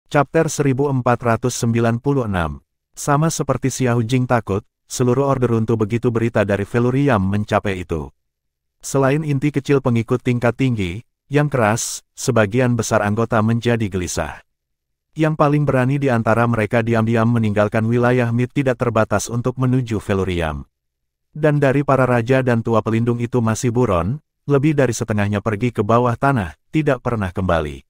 Chapter 1496. Sama seperti Xiao Jing takut, seluruh order runtuh begitu berita dari Velurium mencapai itu. Selain inti kecil pengikut tingkat tinggi, yang keras, sebagian besar anggota menjadi gelisah. Yang paling berani di antara mereka diam-diam meninggalkan wilayah Mid tidak terbatas untuk menuju Velurium. Dan dari para raja dan tua pelindung itu masih buron, lebih dari setengahnya pergi ke bawah tanah, tidak pernah kembali.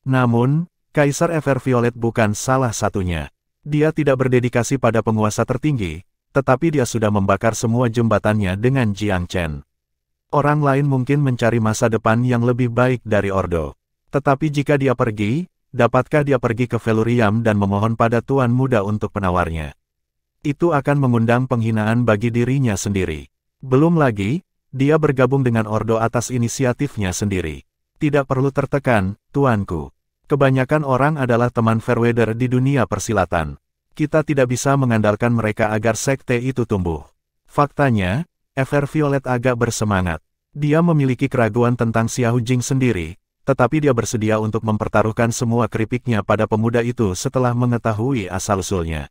Namun, Kaisar Everviolet bukan salah satunya. Dia tidak berdedikasi pada penguasa tertinggi, tetapi dia sudah membakar semua jembatannya dengan Jiang Chen. Orang lain mungkin mencari masa depan yang lebih baik dari Ordo. Tetapi jika dia pergi, dapatkah dia pergi ke Velurium dan memohon pada Tuan Muda untuk penawarnya? Itu akan mengundang penghinaan bagi dirinya sendiri. Belum lagi, dia bergabung dengan Ordo atas inisiatifnya sendiri. Tidak perlu tertekan, tuanku. Kebanyakan orang adalah teman Fairweather di dunia persilatan. Kita tidak bisa mengandalkan mereka agar sekte itu tumbuh. Faktanya, Everviolet agak bersemangat. Dia memiliki keraguan tentang Xiao Jing sendiri, tetapi dia bersedia untuk mempertaruhkan semua keripiknya pada pemuda itu setelah mengetahui asal-usulnya.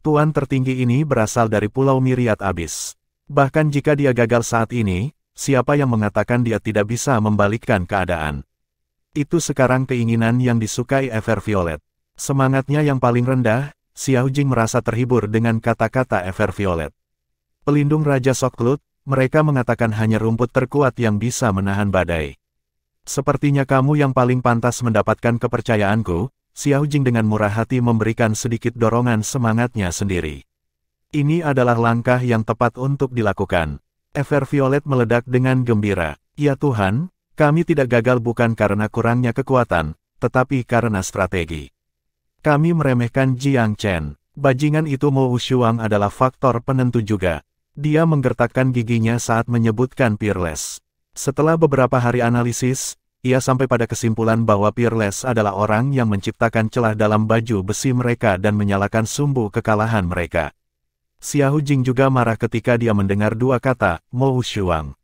Tuan tertinggi ini berasal dari Pulau Myriad Abyss. Bahkan jika dia gagal saat ini, siapa yang mengatakan dia tidak bisa membalikkan keadaan? Itu sekarang keinginan yang disukai Everviolet. Semangatnya yang paling rendah, Xiao Jing merasa terhibur dengan kata-kata Everviolet. Pelindung Raja Soklut, mereka mengatakan hanya rumput terkuat yang bisa menahan badai. Sepertinya kamu yang paling pantas mendapatkan kepercayaanku, Xiao Jing dengan murah hati memberikan sedikit dorongan semangatnya sendiri. Ini adalah langkah yang tepat untuk dilakukan. Everviolet meledak dengan gembira. Ya Tuhan, kami tidak gagal bukan karena kurangnya kekuatan, tetapi karena strategi. Kami meremehkan Jiang Chen. Bajingan itu Mo Wushuang adalah faktor penentu juga. Dia menggertakkan giginya saat menyebutkan Peerless. Setelah beberapa hari analisis, ia sampai pada kesimpulan bahwa Peerless adalah orang yang menciptakan celah dalam baju besi mereka dan menyalakan sumbu kekalahan mereka. Xiao Jing juga marah ketika dia mendengar dua kata, Mo Wushuang.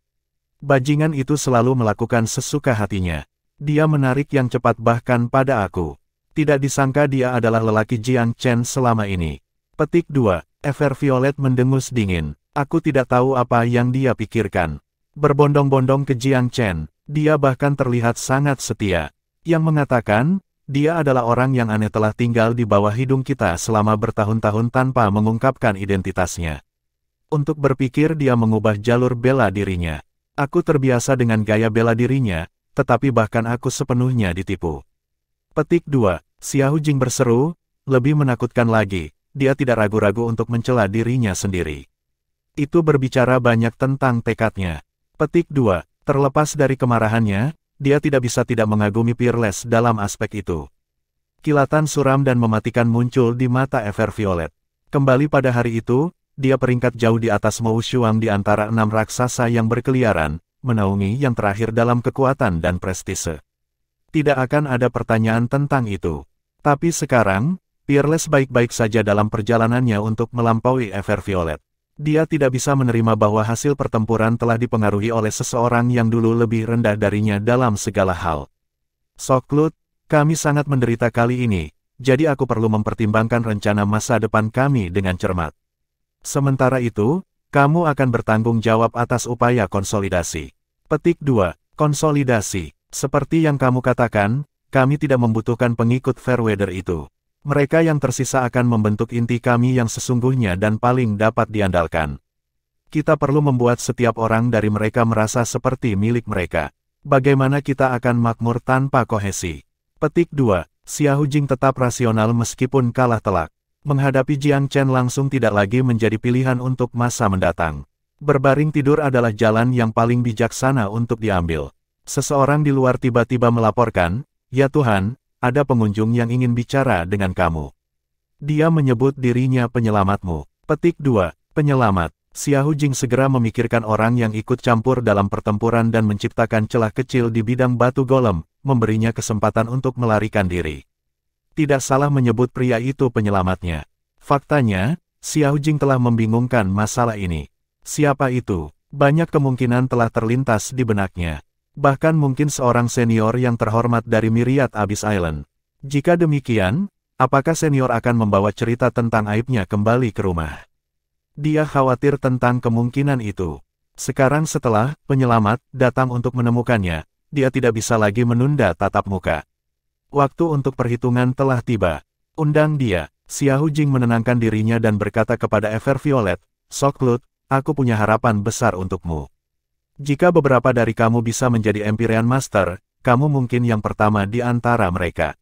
Bajingan itu selalu melakukan sesuka hatinya. Dia menarik yang cepat bahkan pada aku. Tidak disangka dia adalah lelaki Jiang Chen selama ini. Petik 2. Everviolet mendengus dingin. Aku tidak tahu apa yang dia pikirkan. Berbondong-bondong ke Jiang Chen, dia bahkan terlihat sangat setia. Yang mengatakan, dia adalah orang yang aneh telah tinggal di bawah hidung kita selama bertahun-tahun tanpa mengungkapkan identitasnya. Untuk berpikir dia mengubah jalur bela dirinya. Aku terbiasa dengan gaya bela dirinya, tetapi bahkan aku sepenuhnya ditipu. Petik 2. Xiao Jing berseru, lebih menakutkan lagi, dia tidak ragu-ragu untuk mencela dirinya sendiri. Itu berbicara banyak tentang tekadnya. Petik 2. Terlepas dari kemarahannya, dia tidak bisa tidak mengagumi Peerless dalam aspek itu. Kilatan suram dan mematikan muncul di mata Everviolet. Kembali pada hari itu, dia peringkat jauh di atas Mo Wushuang di antara 6 raksasa yang berkeliaran, menaungi yang terakhir dalam kekuatan dan prestise. Tidak akan ada pertanyaan tentang itu. Tapi sekarang, Peerless baik-baik saja dalam perjalanannya untuk melampaui Everviolet. Dia tidak bisa menerima bahwa hasil pertempuran telah dipengaruhi oleh seseorang yang dulu lebih rendah darinya dalam segala hal. Soklut, kami sangat menderita kali ini, jadi aku perlu mempertimbangkan rencana masa depan kami dengan cermat. Sementara itu, kamu akan bertanggung jawab atas upaya konsolidasi. Petik 2. Konsolidasi. Seperti yang kamu katakan, kami tidak membutuhkan pengikut Fairweather itu. Mereka yang tersisa akan membentuk inti kami yang sesungguhnya dan paling dapat diandalkan. Kita perlu membuat setiap orang dari mereka merasa seperti milik mereka. Bagaimana kita akan makmur tanpa kohesi? Petik 2. Xiao Jing tetap rasional meskipun kalah telak. Menghadapi Jiang Chen langsung tidak lagi menjadi pilihan untuk masa mendatang. Berbaring tidur adalah jalan yang paling bijaksana untuk diambil. Seseorang di luar tiba-tiba melaporkan, "Ya Tuhan, ada pengunjung yang ingin bicara dengan kamu." Dia menyebut dirinya penyelamatmu. Petik 2. Penyelamat. Xiao Jing segera memikirkan orang yang ikut campur dalam pertempuran dan menciptakan celah kecil di bidang batu golem, memberinya kesempatan untuk melarikan diri. Tidak salah menyebut pria itu penyelamatnya. Faktanya, Xiao Jing telah membingungkan masalah ini. Siapa itu? Banyak kemungkinan telah terlintas di benaknya. Bahkan mungkin seorang senior yang terhormat dari Myriad Abyss Island. Jika demikian, apakah senior akan membawa cerita tentang aibnya kembali ke rumah? Dia khawatir tentang kemungkinan itu. Sekarang setelah penyelamat datang untuk menemukannya, dia tidak bisa lagi menunda tatap muka. Waktu untuk perhitungan telah tiba. Undang dia. Xiahou Jing menenangkan dirinya dan berkata kepada Everviolet, Soklut, aku punya harapan besar untukmu. Jika beberapa dari kamu bisa menjadi Empyrean Master, kamu mungkin yang pertama di antara mereka.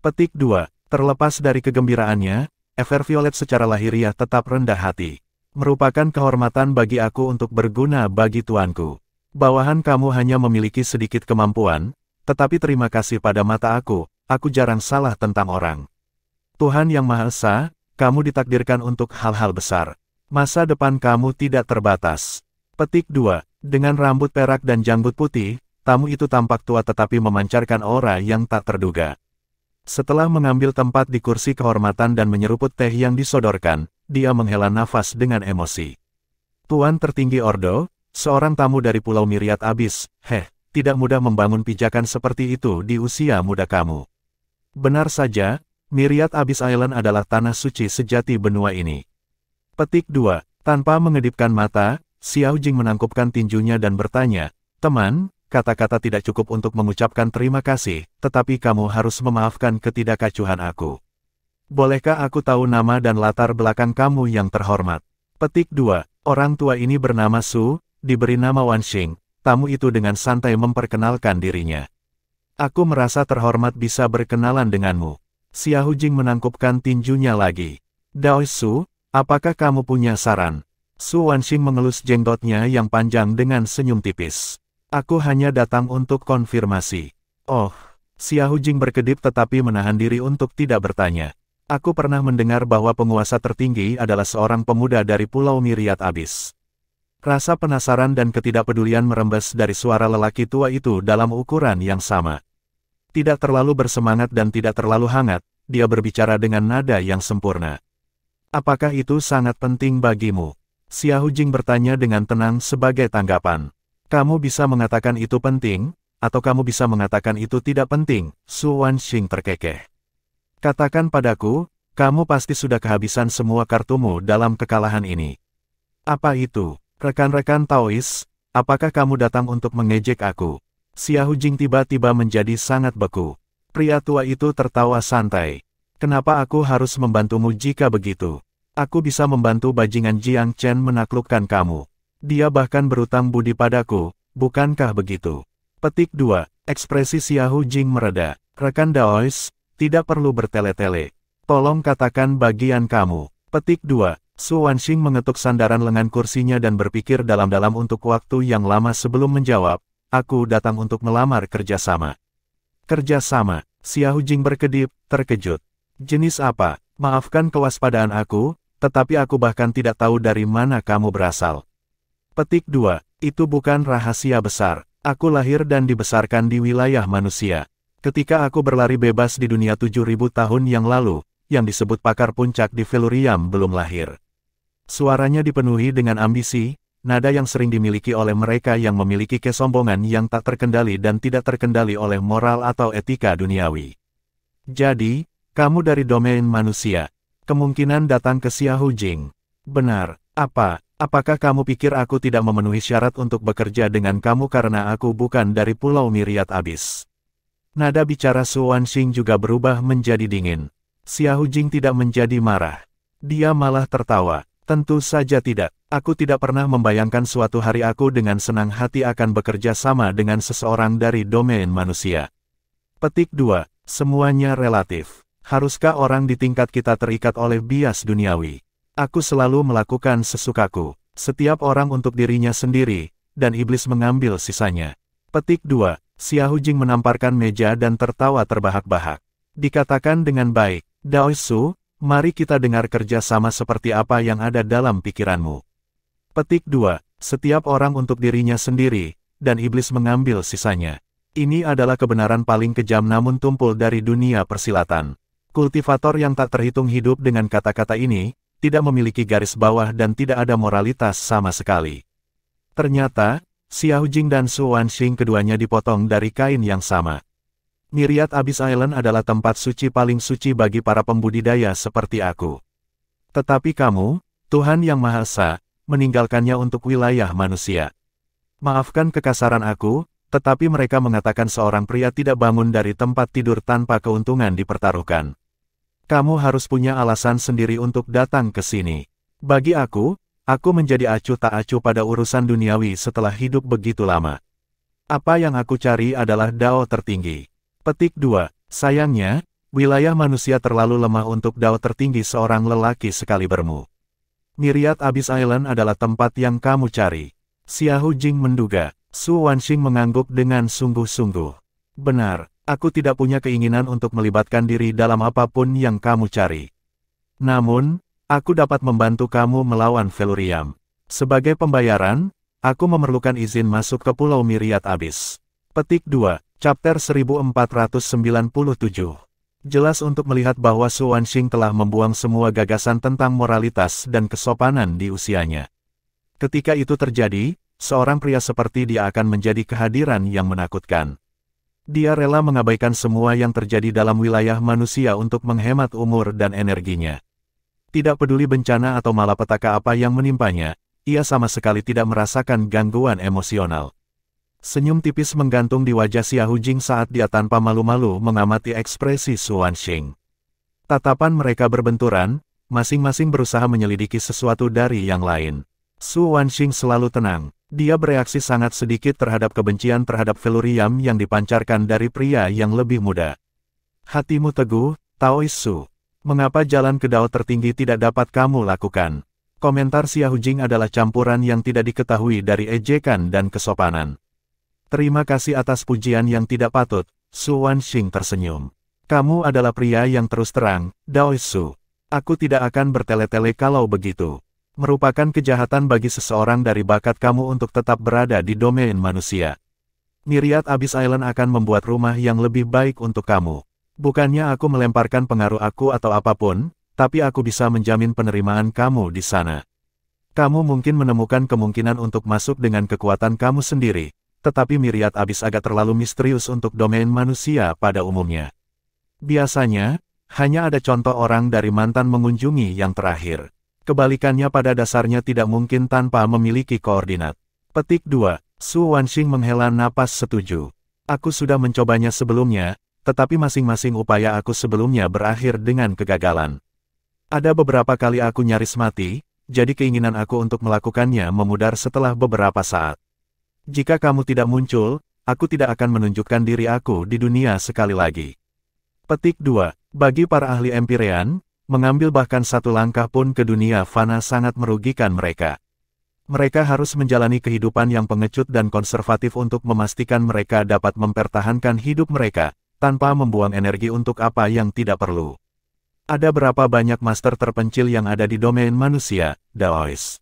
Petik 2. Terlepas dari kegembiraannya, Everviolet secara lahiriah tetap rendah hati. Merupakan kehormatan bagi aku untuk berguna bagi tuanku. Bawahan kamu hanya memiliki sedikit kemampuan, tetapi terima kasih pada mata aku jarang salah tentang orang. Tuhan Yang Maha Esa, kamu ditakdirkan untuk hal-hal besar. Masa depan kamu tidak terbatas. Petik 2. Dengan rambut perak dan janggut putih, tamu itu tampak tua tetapi memancarkan aura yang tak terduga. Setelah mengambil tempat di kursi kehormatan dan menyeruput teh yang disodorkan, dia menghela nafas dengan emosi. Tuan tertinggi Ordo, seorang tamu dari Pulau Myriad Abyss, tidak mudah membangun pijakan seperti itu di usia muda kamu. Benar saja, Myriad Abyss Island adalah tanah suci sejati benua ini. Petik 2. Tanpa mengedipkan mata, Xiahou Jing menangkupkan tinjunya dan bertanya, teman, kata-kata tidak cukup untuk mengucapkan terima kasih, tetapi kamu harus memaafkan ketidakacuhan aku. Bolehkah aku tahu nama dan latar belakang kamu yang terhormat? Petik 2. Orang tua ini bernama Su, diberi nama Wan Xing. Tamu itu dengan santai memperkenalkan dirinya. Aku merasa terhormat bisa berkenalan denganmu. Xiahou Jing menangkupkan tinjunya lagi. Daoi Su, apakah kamu punya saran? Su Wanxing mengelus jenggotnya yang panjang dengan senyum tipis. Aku hanya datang untuk konfirmasi. Oh, Xiahou Jing berkedip tetapi menahan diri untuk tidak bertanya. Aku pernah mendengar bahwa penguasa tertinggi adalah seorang pemuda dari Pulau Myriad Abyss. Rasa penasaran dan ketidakpedulian merembes dari suara lelaki tua itu dalam ukuran yang sama. Tidak terlalu bersemangat dan tidak terlalu hangat, dia berbicara dengan nada yang sempurna. Apakah itu sangat penting bagimu? Xiahou Jing bertanya dengan tenang sebagai tanggapan. Kamu bisa mengatakan itu penting, atau kamu bisa mengatakan itu tidak penting, Su Wanxing terkekeh. Katakan padaku, kamu pasti sudah kehabisan semua kartumu dalam kekalahan ini. Apa itu? Rekan-rekan Taois, apakah kamu datang untuk mengejek aku? Xiahou Jing tiba-tiba menjadi sangat beku. Pria tua itu tertawa santai. Kenapa aku harus membantumu jika begitu? Aku bisa membantu bajingan Jiang Chen menaklukkan kamu. Dia bahkan berutang budi padaku, bukankah begitu? Petik 2. Ekspresi Xiahou Jing mereda. Rekan Daois, tidak perlu bertele-tele. Tolong katakan bagian kamu. Petik 2. Su Wanxing mengetuk sandaran lengan kursinya dan berpikir dalam-dalam untuk waktu yang lama sebelum menjawab. Aku datang untuk melamar kerjasama. Kerjasama? Xiahou Jing berkedip, terkejut. Jenis apa? Maafkan kewaspadaan aku, tetapi aku bahkan tidak tahu dari mana kamu berasal. Petik 2. Itu bukan rahasia besar. Aku lahir dan dibesarkan di wilayah manusia. Ketika aku berlari bebas di dunia 7.000 tahun yang lalu, yang disebut pakar puncak di Veluriam belum lahir. Suaranya dipenuhi dengan ambisi, nada yang sering dimiliki oleh mereka yang memiliki kesombongan yang tak terkendali dan tidak terkendali oleh moral atau etika duniawi. Jadi, kamu dari domain manusia. Kemungkinan datang ke Xiahou Jing. Benar. Apakah kamu pikir aku tidak memenuhi syarat untuk bekerja dengan kamu karena aku bukan dari Pulau Myriad Abyss? Nada bicara Su Wanxing juga berubah menjadi dingin. Xiahou Jing tidak menjadi marah. Dia malah tertawa. Tentu saja tidak. Aku tidak pernah membayangkan suatu hari aku dengan senang hati akan bekerja sama dengan seseorang dari domain manusia. Petik 2. Semuanya relatif. Haruskah orang di tingkat kita terikat oleh bias duniawi? Aku selalu melakukan sesukaku. Setiap orang untuk dirinya sendiri, dan iblis mengambil sisanya. Petik 2. Xiahou Jing menamparkan meja dan tertawa terbahak-bahak. Dikatakan dengan baik, Daoi Su, mari kita dengar kerja sama seperti apa yang ada dalam pikiranmu. Petik 2. Setiap orang untuk dirinya sendiri, dan iblis mengambil sisanya. Ini adalah kebenaran paling kejam namun tumpul dari dunia persilatan. Kultivator yang tak terhitung hidup dengan kata-kata ini, tidak memiliki garis bawah dan tidak ada moralitas sama sekali. Ternyata, Xiahou Jing dan Su Wanxing keduanya dipotong dari kain yang sama. Myriad Abyss Island adalah tempat suci paling suci bagi para pembudidaya seperti aku. Tetapi kamu, Tuhan Yang Maha Esa, meninggalkannya untuk wilayah manusia. Maafkan kekasaran aku, tetapi mereka mengatakan seorang pria tidak bangun dari tempat tidur tanpa keuntungan dipertaruhkan. Kamu harus punya alasan sendiri untuk datang ke sini. Bagi aku menjadi acuh tak acuh pada urusan duniawi setelah hidup begitu lama. Apa yang aku cari adalah Dao tertinggi. Petik 2. Sayangnya, wilayah manusia terlalu lemah untuk Dao tertinggi seorang lelaki sekalibermu. Myriad Abyss Island adalah tempat yang kamu cari. Xiahou Jing menduga. Su Wanxing mengangguk dengan sungguh-sungguh. Benar, aku tidak punya keinginan untuk melibatkan diri dalam apapun yang kamu cari. Namun, aku dapat membantu kamu melawan Feluriam. Sebagai pembayaran, aku memerlukan izin masuk ke Pulau Myriad Abyss. Petik 2. Chapter 1497. Jelas untuk melihat bahwa Su Wanxing telah membuang semua gagasan tentang moralitas dan kesopanan di usianya. Ketika itu terjadi, seorang pria seperti dia akan menjadi kehadiran yang menakutkan. Dia rela mengabaikan semua yang terjadi dalam wilayah manusia untuk menghemat umur dan energinya. Tidak peduli bencana atau malapetaka apa yang menimpanya, ia sama sekali tidak merasakan gangguan emosional. Senyum tipis menggantung di wajah Xiahou Jing saat dia tanpa malu-malu mengamati ekspresi Su Wanxing. Tatapan mereka berbenturan, masing-masing berusaha menyelidiki sesuatu dari yang lain. Su Wanxing selalu tenang. Dia bereaksi sangat sedikit terhadap kebencian terhadap Feluriam yang dipancarkan dari pria yang lebih muda. Hatimu teguh, Taois Su. Mengapa jalan ke Dao tertinggi tidak dapat kamu lakukan? Komentar Xiahou Jing adalah campuran yang tidak diketahui dari ejekan dan kesopanan. Terima kasih atas pujian yang tidak patut, Su Wanxing tersenyum. Kamu adalah pria yang terus terang, Daois Su. Aku tidak akan bertele-tele kalau begitu. Merupakan kejahatan bagi seseorang dari bakat kamu untuk tetap berada di domain manusia. Myriad Abyss Island akan membuat rumah yang lebih baik untuk kamu. Bukannya aku melemparkan pengaruh aku atau apapun, tapi aku bisa menjamin penerimaan kamu di sana. Kamu mungkin menemukan kemungkinan untuk masuk dengan kekuatan kamu sendiri, tetapi Myriad Abyss agak terlalu misterius untuk domain manusia pada umumnya. Biasanya, hanya ada contoh orang dari mantan mengunjungi yang terakhir. Kebalikannya pada dasarnya tidak mungkin tanpa memiliki koordinat. Petik 2. Su Wanxing menghela napas setuju. Aku sudah mencobanya sebelumnya, tetapi masing-masing upaya aku sebelumnya berakhir dengan kegagalan. Ada beberapa kali aku nyaris mati, jadi keinginan aku untuk melakukannya memudar setelah beberapa saat. Jika kamu tidak muncul, aku tidak akan menunjukkan diri aku di dunia sekali lagi. Petik 2. Bagi para ahli Empyrean, mengambil bahkan satu langkah pun ke dunia fana sangat merugikan mereka. Mereka harus menjalani kehidupan yang pengecut dan konservatif untuk memastikan mereka dapat mempertahankan hidup mereka, tanpa membuang energi untuk apa yang tidak perlu. Ada berapa banyak master terpencil yang ada di domain manusia, Daois?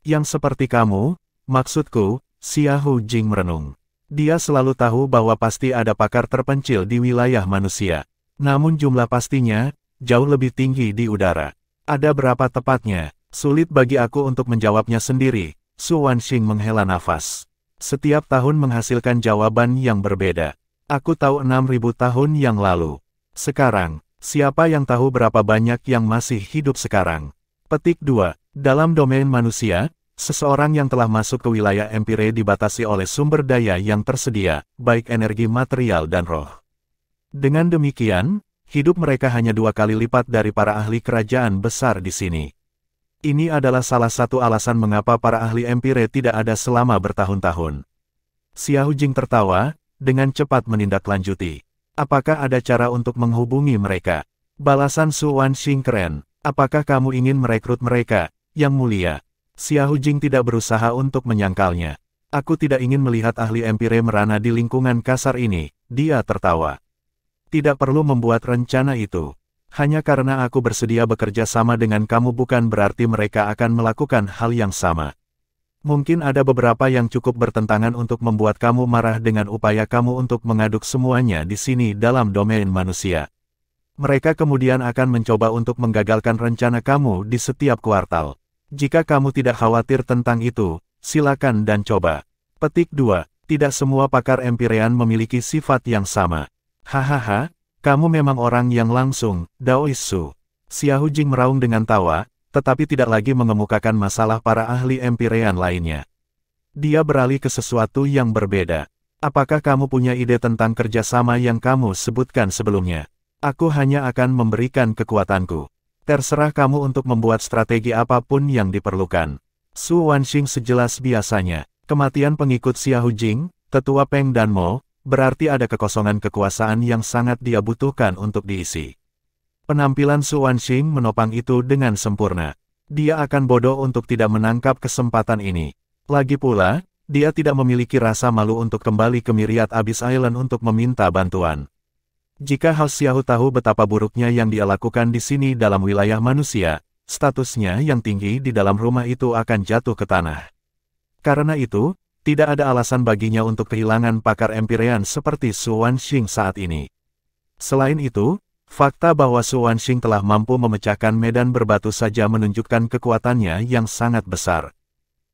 Yang seperti kamu, maksudku, Xiahou Jing merenung. Dia selalu tahu bahwa pasti ada pakar terpencil di wilayah manusia. Namun jumlah pastinya, jauh lebih tinggi di udara. Ada berapa tepatnya? Sulit bagi aku untuk menjawabnya sendiri, Su Wanxing menghela nafas. Setiap tahun menghasilkan jawaban yang berbeda. Aku tahu 6.000 tahun yang lalu. Sekarang, siapa yang tahu berapa banyak yang masih hidup sekarang? Petik 2. Dalam domain manusia, seseorang yang telah masuk ke wilayah Empire dibatasi oleh sumber daya yang tersedia, baik energi material dan roh. Dengan demikian, hidup mereka hanya 2 kali lipat dari para ahli kerajaan besar di sini. Ini adalah salah satu alasan mengapa para ahli Empire tidak ada selama bertahun-tahun. Xiahou Jing tertawa, dengan cepat menindaklanjuti. Apakah ada cara untuk menghubungi mereka? Balasan Su Wanxing keren. Apakah kamu ingin merekrut mereka, Yang Mulia? Xiahou Jing tidak berusaha untuk menyangkalnya. Aku tidak ingin melihat ahli Empire merana di lingkungan kasar ini, dia tertawa. Tidak perlu membuat rencana itu. Hanya karena aku bersedia bekerja sama dengan kamu bukan berarti mereka akan melakukan hal yang sama. Mungkin ada beberapa yang cukup bertentangan untuk membuat kamu marah dengan upaya kamu untuk mengaduk semuanya di sini dalam domain manusia. Mereka kemudian akan mencoba untuk menggagalkan rencana kamu di setiap kuartal. Jika kamu tidak khawatir tentang itu, silakan dan coba. Petik 2. Tidak semua pakar Empyrean memiliki sifat yang sama. Hahaha, kamu memang orang yang langsung, Daois Su. Xiahou Jing meraung dengan tawa, tetapi tidak lagi mengemukakan masalah para ahli Empyrean lainnya. Dia beralih ke sesuatu yang berbeda. Apakah kamu punya ide tentang kerjasama yang kamu sebutkan sebelumnya? Aku hanya akan memberikan kekuatanku. Terserah kamu untuk membuat strategi apapun yang diperlukan. Su Wanxing sejelas biasanya. Kematian pengikut Xiahou Jing, tetua Peng dan Mo, berarti ada kekosongan kekuasaan yang sangat dia butuhkan untuk diisi. Penampilan Su Wanxing menopang itu dengan sempurna. Dia akan bodoh untuk tidak menangkap kesempatan ini. Lagi pula, dia tidak memiliki rasa malu untuk kembali ke Myriad Abyss Island untuk meminta bantuan. Jika Hao Xiahou tahu betapa buruknya yang dia lakukan di sini dalam wilayah manusia, statusnya yang tinggi di dalam rumah itu akan jatuh ke tanah. Karena itu, tidak ada alasan baginya untuk kehilangan pakar Empyrean seperti Su Wanxing saat ini. Selain itu, fakta bahwa Su Wanxing telah mampu memecahkan medan berbatu saja menunjukkan kekuatannya yang sangat besar.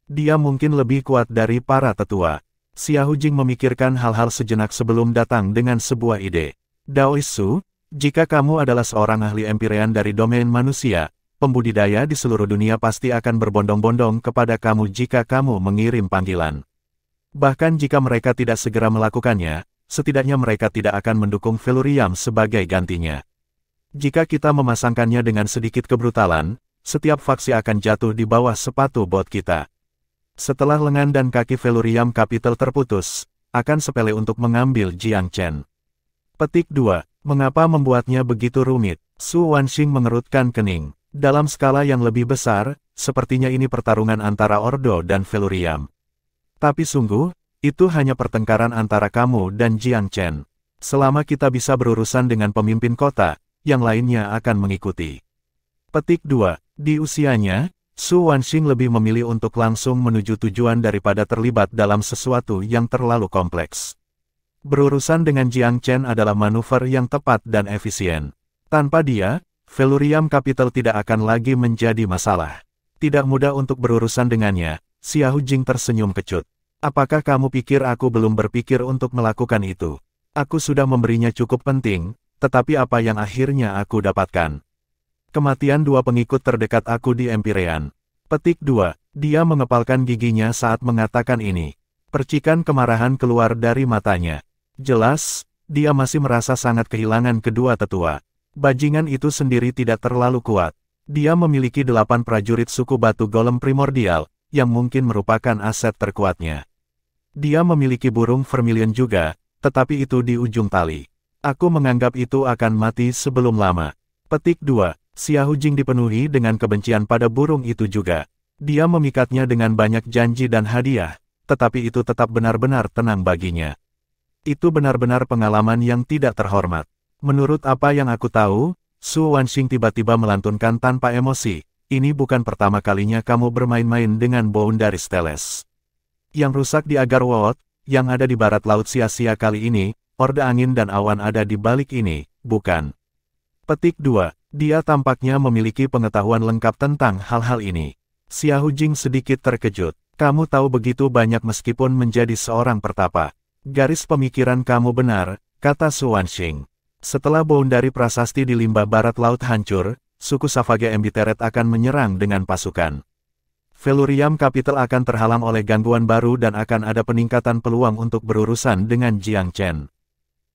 Dia mungkin lebih kuat dari para tetua. Xiahou Jing memikirkan hal-hal sejenak sebelum datang dengan sebuah ide. Daois Su, jika kamu adalah seorang ahli Empyrean dari domain manusia, pembudidaya di seluruh dunia pasti akan berbondong-bondong kepada kamu jika kamu mengirim panggilan. Bahkan jika mereka tidak segera melakukannya, setidaknya mereka tidak akan mendukung Feluriam sebagai gantinya. Jika kita memasangkannya dengan sedikit kebrutalan, setiap faksi akan jatuh di bawah sepatu bot kita. Setelah lengan dan kaki Feluriam Capital terputus, akan sepele untuk mengambil Jiang Chen. Petik 2. Mengapa membuatnya begitu rumit? Su Wanxing mengerutkan kening. Dalam skala yang lebih besar, sepertinya ini pertarungan antara Ordo dan Feluriam. Tapi sungguh, itu hanya pertengkaran antara kamu dan Jiang Chen. Selama kita bisa berurusan dengan pemimpin kota, yang lainnya akan mengikuti. Petik 2. Di usianya, Su Wanxing lebih memilih untuk langsung menuju tujuan daripada terlibat dalam sesuatu yang terlalu kompleks. Berurusan dengan Jiang Chen adalah manuver yang tepat dan efisien. Tanpa dia, Feluriam Capital tidak akan lagi menjadi masalah. Tidak mudah untuk berurusan dengannya. Xiahou Jing tersenyum kecut. Apakah kamu pikir aku belum berpikir untuk melakukan itu? Aku sudah memberinya cukup penting, tetapi apa yang akhirnya aku dapatkan? Kematian dua pengikut terdekat aku di Empyrean. Petik 2. Dia mengepalkan giginya saat mengatakan ini. Percikan kemarahan keluar dari matanya. Jelas, dia masih merasa sangat kehilangan kedua tetua. Bajingan itu sendiri tidak terlalu kuat. Dia memiliki 8 prajurit suku batu golem primordial, yang mungkin merupakan aset terkuatnya. Dia memiliki burung vermilion juga, tetapi itu di ujung tali. Aku menganggap itu akan mati sebelum lama. Petik 2. Xiahou Jing dipenuhi dengan kebencian pada burung itu juga. Dia memikatnya dengan banyak janji dan hadiah, tetapi itu tetap benar-benar tenang baginya. Itu benar-benar pengalaman yang tidak terhormat. Menurut apa yang aku tahu, Su Wanxing tiba-tiba melantunkan tanpa emosi, ini bukan pertama kalinya kamu bermain-main dengan Boundary Steles. Yang rusak di Agarwood, yang ada di barat laut sia-sia kali ini, Orde Angin dan Awan ada di balik ini, bukan? Petik 2. Dia tampaknya memiliki pengetahuan lengkap tentang hal-hal ini. Xiahou Jing sedikit terkejut. Kamu tahu begitu banyak meskipun menjadi seorang pertapa. Garis pemikiran kamu benar, kata Su Wanxing. Setelah Boundary Prasasti di limbah barat laut hancur, suku Savage Embiteret akan menyerang dengan pasukan. Feluriam Capital akan terhalang oleh gangguan baru dan akan ada peningkatan peluang untuk berurusan dengan Jiang Chen.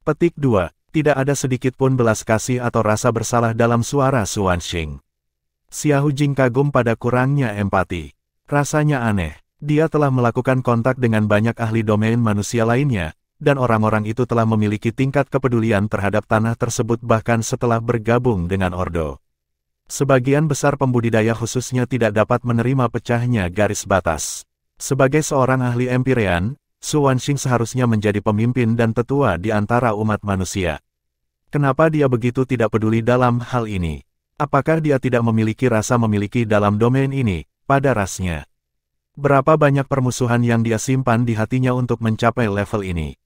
Petik 2. Tidak ada sedikit pun belas kasih atau rasa bersalah dalam suara Su Wanxing. Xiahou Jing kagum pada kurangnya empati. Rasanya aneh. Dia telah melakukan kontak dengan banyak ahli domain manusia lainnya, dan orang-orang itu telah memiliki tingkat kepedulian terhadap tanah tersebut bahkan setelah bergabung dengan Ordo. Sebagian besar pembudidaya khususnya tidak dapat menerima pecahnya garis batas. Sebagai seorang ahli Empyrean, Su Wanxing seharusnya menjadi pemimpin dan tetua di antara umat manusia. Kenapa dia begitu tidak peduli dalam hal ini? Apakah dia tidak memiliki rasa memiliki dalam domain ini, pada rasnya? Berapa banyak permusuhan yang dia simpan di hatinya untuk mencapai level ini?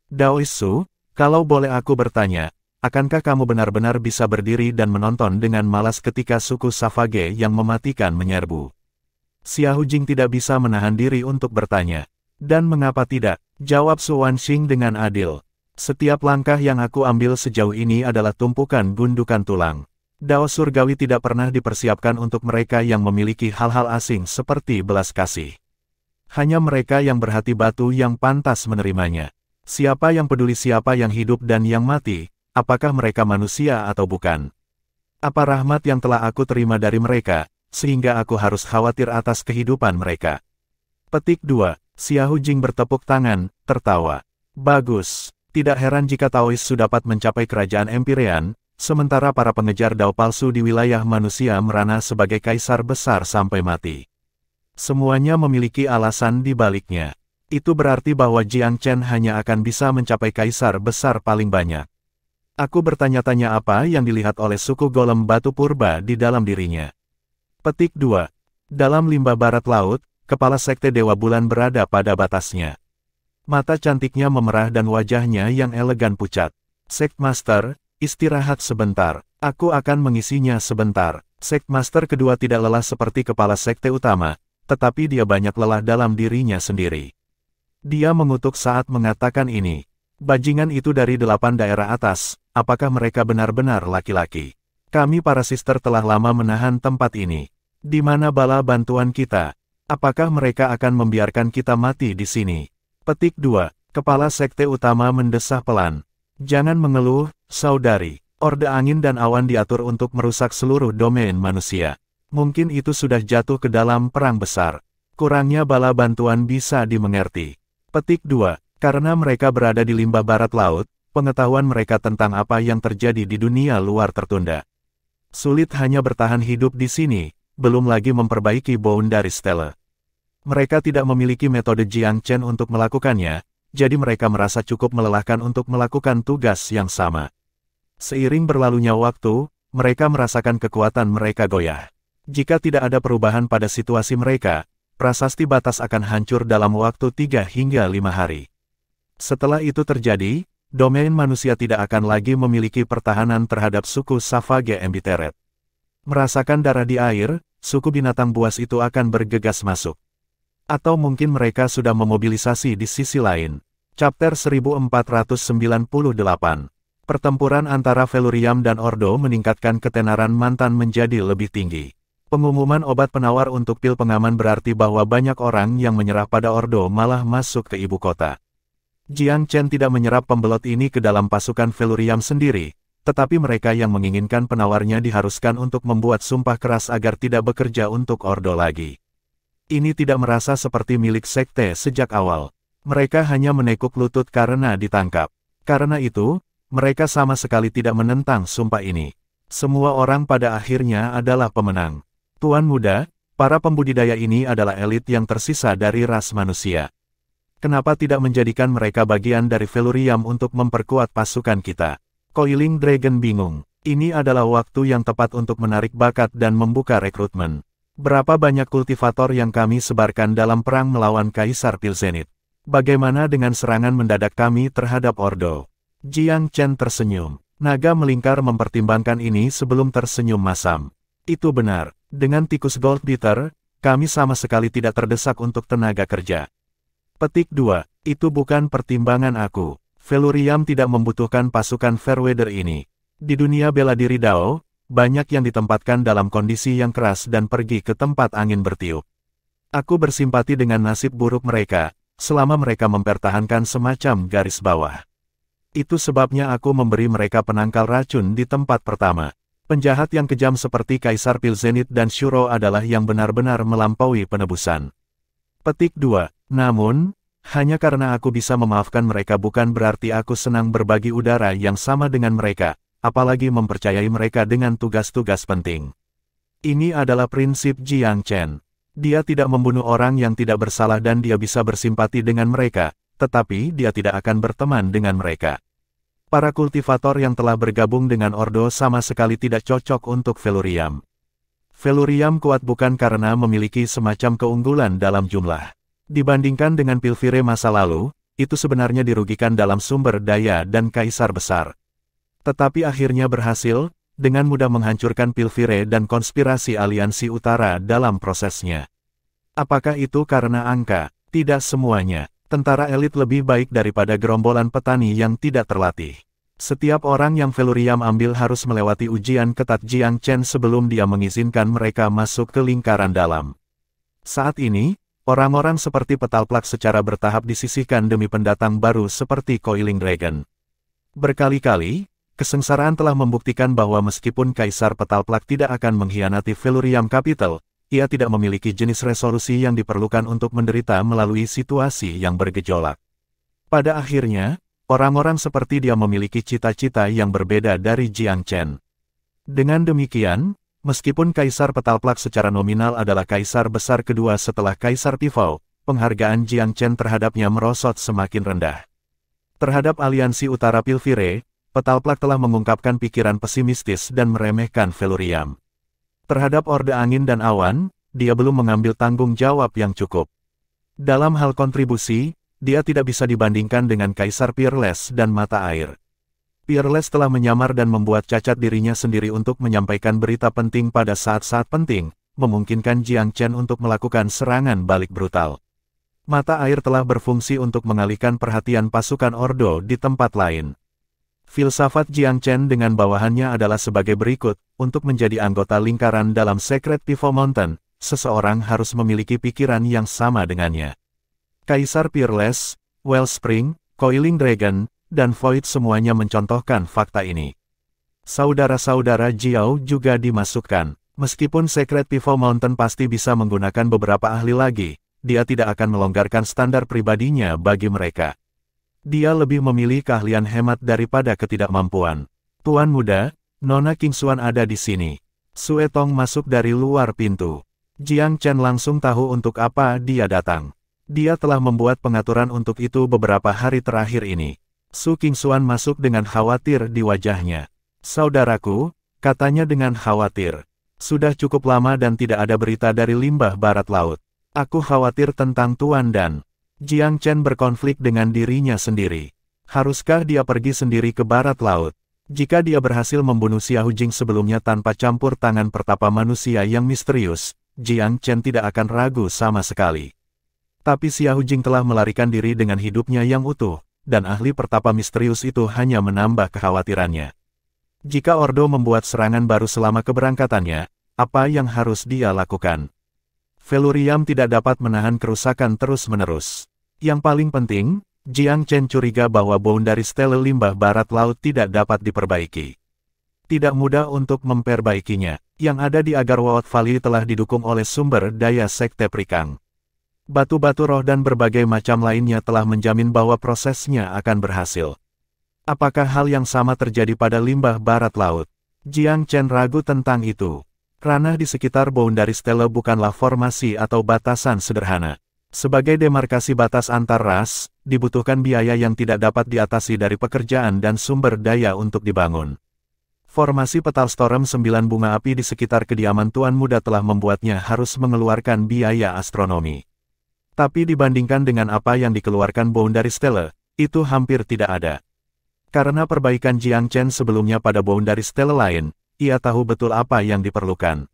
Daois Su, kalau boleh aku bertanya, akankah kamu benar-benar bisa berdiri dan menonton dengan malas ketika suku Savage yang mematikan menyerbu? Xiahou Jing tidak bisa menahan diri untuk bertanya. Dan mengapa tidak? Jawab Su Wanxing dengan adil. Setiap langkah yang aku ambil sejauh ini adalah tumpukan gundukan tulang. Dao surgawi tidak pernah dipersiapkan untuk mereka yang memiliki hal-hal asing seperti belas kasih. Hanya mereka yang berhati batu yang pantas menerimanya. Siapa yang peduli siapa yang hidup dan yang mati, apakah mereka manusia atau bukan? Apa rahmat yang telah aku terima dari mereka, sehingga aku harus khawatir atas kehidupan mereka? Petik 2. Xiahou Jing bertepuk tangan, tertawa. Bagus. Tidak heran jika Taoistu dapat mencapai kerajaan Empyrean, sementara para pengejar Dao palsu di wilayah manusia merana sebagai kaisar besar sampai mati. Semuanya memiliki alasan di baliknya. Itu berarti bahwa Jiang Chen hanya akan bisa mencapai kaisar besar paling banyak. Aku bertanya-tanya apa yang dilihat oleh suku golem batu purba di dalam dirinya. Petik 2. Dalam limbah barat laut, kepala sekte Dewa Bulan berada pada batasnya. Mata cantiknya memerah dan wajahnya yang elegan pucat. Sektmaster, istirahat sebentar. Aku akan mengisinya sebentar. Sektmaster kedua tidak lelah seperti kepala sekte utama, tetapi dia banyak lelah dalam dirinya sendiri. Dia mengutuk saat mengatakan ini. Bajingan itu dari 8 daerah atas, apakah mereka benar-benar laki-laki? Kami para sister telah lama menahan tempat ini. Di mana bala bantuan kita? Apakah mereka akan membiarkan kita mati di sini? Petik 2. Kepala sekte utama mendesah pelan. Jangan mengeluh, saudari. Orde angin dan awan diatur untuk merusak seluruh domain manusia. Mungkin itu sudah jatuh ke dalam perang besar. Kurangnya bala bantuan bisa dimengerti. Petik 2. Karena mereka berada di limbah barat laut, pengetahuan mereka tentang apa yang terjadi di dunia luar tertunda. Sulit hanya bertahan hidup di sini, belum lagi memperbaiki boundary stele. Mereka tidak memiliki metode Jiang Chen untuk melakukannya, jadi mereka merasa cukup melelahkan untuk melakukan tugas yang sama. Seiring berlalunya waktu, mereka merasakan kekuatan mereka goyah. Jika tidak ada perubahan pada situasi mereka, prasasti batas akan hancur dalam waktu 3 hingga 5 hari. Setelah itu terjadi, domain manusia tidak akan lagi memiliki pertahanan terhadap suku Savage Embiteret. Merasakan darah di air, suku binatang buas itu akan bergegas masuk. Atau mungkin mereka sudah memobilisasi di sisi lain. Chapter 1498. Pertempuran antara Feluriam dan Ordo meningkatkan ketenaran mantan menjadi lebih tinggi. Pengumuman obat penawar untuk pil pengaman berarti bahwa banyak orang yang menyerah pada Ordo malah masuk ke ibu kota. Jiang Chen tidak menyerap pembelot ini ke dalam pasukan Feluriam sendiri, tetapi mereka yang menginginkan penawarnya diharuskan untuk membuat sumpah keras agar tidak bekerja untuk Ordo lagi. Ini tidak merasa seperti milik sekte sejak awal. Mereka hanya menekuk lutut karena ditangkap. Karena itu, mereka sama sekali tidak menentang sumpah ini. Semua orang pada akhirnya adalah pemenang. Tuan muda, para pembudidaya ini adalah elit yang tersisa dari ras manusia. Kenapa tidak menjadikan mereka bagian dari Feluriam untuk memperkuat pasukan kita? Coiling Dragon bingung. Ini adalah waktu yang tepat untuk menarik bakat dan membuka rekrutmen. Berapa banyak kultivator yang kami sebarkan dalam perang melawan Kaisar Pilzenit? Bagaimana dengan serangan mendadak kami terhadap Ordo? Jiang Chen tersenyum. Naga melingkar mempertimbangkan ini sebelum tersenyum masam. Itu benar. Dengan tikus Goldbeater, kami sama sekali tidak terdesak untuk tenaga kerja. Petik 2. Itu bukan pertimbangan aku. Feluriam tidak membutuhkan pasukan Fairweather ini. Di dunia bela diri Dao, banyak yang ditempatkan dalam kondisi yang keras dan pergi ke tempat angin bertiup. Aku bersimpati dengan nasib buruk mereka, selama mereka mempertahankan semacam garis bawah. Itu sebabnya aku memberi mereka penangkal racun di tempat pertama. Penjahat yang kejam seperti Kaisar Pilzenit dan Shuro adalah yang benar-benar melampaui penebusan. Petik 2. Namun, hanya karena aku bisa memaafkan mereka bukan berarti aku senang berbagi udara yang sama dengan mereka, apalagi mempercayai mereka dengan tugas-tugas penting. Ini adalah prinsip Jiang Chen. Dia tidak membunuh orang yang tidak bersalah dan dia bisa bersimpati dengan mereka, tetapi dia tidak akan berteman dengan mereka. Para kultivator yang telah bergabung dengan Ordo sama sekali tidak cocok untuk Feluriam. Feluriam kuat bukan karena memiliki semacam keunggulan dalam jumlah. Dibandingkan dengan Pilvire masa lalu, itu sebenarnya dirugikan dalam sumber daya dan kaisar besar. Tetapi akhirnya berhasil, dengan mudah menghancurkan Pilvire dan konspirasi aliansi utara dalam prosesnya. Apakah itu karena angka? Tidak semuanya. Tentara elit lebih baik daripada gerombolan petani yang tidak terlatih. Setiap orang yang Feluriam ambil harus melewati ujian ketat Jiang Chen sebelum dia mengizinkan mereka masuk ke lingkaran dalam. Saat ini, orang-orang seperti Petalplak secara bertahap disisihkan demi pendatang baru seperti Coiling Dragon. Berkali-kali, kesengsaraan telah membuktikan bahwa meskipun Kaisar Petalplak tidak akan mengkhianati Feluriam Capital, ia tidak memiliki jenis resolusi yang diperlukan untuk menderita melalui situasi yang bergejolak. Pada akhirnya, orang-orang seperti dia memiliki cita-cita yang berbeda dari Jiang Chen. Dengan demikian, meskipun Kaisar Petalplak secara nominal adalah kaisar besar kedua setelah Kaisar Pifau, penghargaan Jiang Chen terhadapnya merosot semakin rendah. Terhadap aliansi Utara Pilvire, Petalplak telah mengungkapkan pikiran pesimistis dan meremehkan Feluriam. Terhadap Orde Angin dan Awan, dia belum mengambil tanggung jawab yang cukup. Dalam hal kontribusi, dia tidak bisa dibandingkan dengan Kaisar Peerless dan Mata Air. Peerless telah menyamar dan membuat cacat dirinya sendiri untuk menyampaikan berita penting pada saat-saat penting, memungkinkan Jiang Chen untuk melakukan serangan balik brutal. Mata Air telah berfungsi untuk mengalihkan perhatian pasukan Ordo di tempat lain. Filsafat Jiang Chen dengan bawahannya adalah sebagai berikut, untuk menjadi anggota lingkaran dalam Secret Pifau Mountain, seseorang harus memiliki pikiran yang sama dengannya. Kaisar Peerless, Wellspring, Coiling Dragon, dan Void semuanya mencontohkan fakta ini. Saudara-saudara Jiao juga dimasukkan. Meskipun Secret Pifau Mountain pasti bisa menggunakan beberapa ahli lagi, dia tidak akan melonggarkan standar pribadinya bagi mereka. Dia lebih memilih keahlian hemat daripada ketidakmampuan. Tuan muda, Nona Qingxuan ada di sini. Sue Tong masuk dari luar pintu. Jiang Chen langsung tahu untuk apa dia datang. Dia telah membuat pengaturan untuk itu beberapa hari terakhir ini. Su Qingxuan masuk dengan khawatir di wajahnya. Saudaraku, katanya dengan khawatir. Sudah cukup lama dan tidak ada berita dari limbah barat laut. Aku khawatir tentang Tuan dan... Jiang Chen berkonflik dengan dirinya sendiri. Haruskah dia pergi sendiri ke barat laut? Jika dia berhasil membunuh Xiahou Jing sebelumnya tanpa campur tangan pertapa manusia yang misterius, Jiang Chen tidak akan ragu sama sekali. Tapi Xiahou Jing telah melarikan diri dengan hidupnya yang utuh, dan ahli pertapa misterius itu hanya menambah kekhawatirannya. Jika Ordo membuat serangan baru selama keberangkatannya, apa yang harus dia lakukan? Feluriam tidak dapat menahan kerusakan terus-menerus. Yang paling penting, Jiang Chen curiga bahwa boundary stele limbah barat laut tidak dapat diperbaiki. Tidak mudah untuk memperbaikinya. Yang ada di Agarwaot Valley telah didukung oleh sumber daya Sekte Prikang. Batu-batu roh dan berbagai macam lainnya telah menjamin bahwa prosesnya akan berhasil. Apakah hal yang sama terjadi pada limbah barat laut? Jiang Chen ragu tentang itu. Ranah di sekitar boundary stele bukanlah formasi atau batasan sederhana. Sebagai demarkasi batas antar ras, dibutuhkan biaya yang tidak dapat diatasi dari pekerjaan dan sumber daya untuk dibangun. Formasi Petal Storm 9 bunga api di sekitar kediaman Tuan Muda telah membuatnya harus mengeluarkan biaya astronomi. Tapi dibandingkan dengan apa yang dikeluarkan boundary stele, itu hampir tidak ada. Karena perbaikan Jiang Chen sebelumnya pada boundary stele lain, ia tahu betul apa yang diperlukan.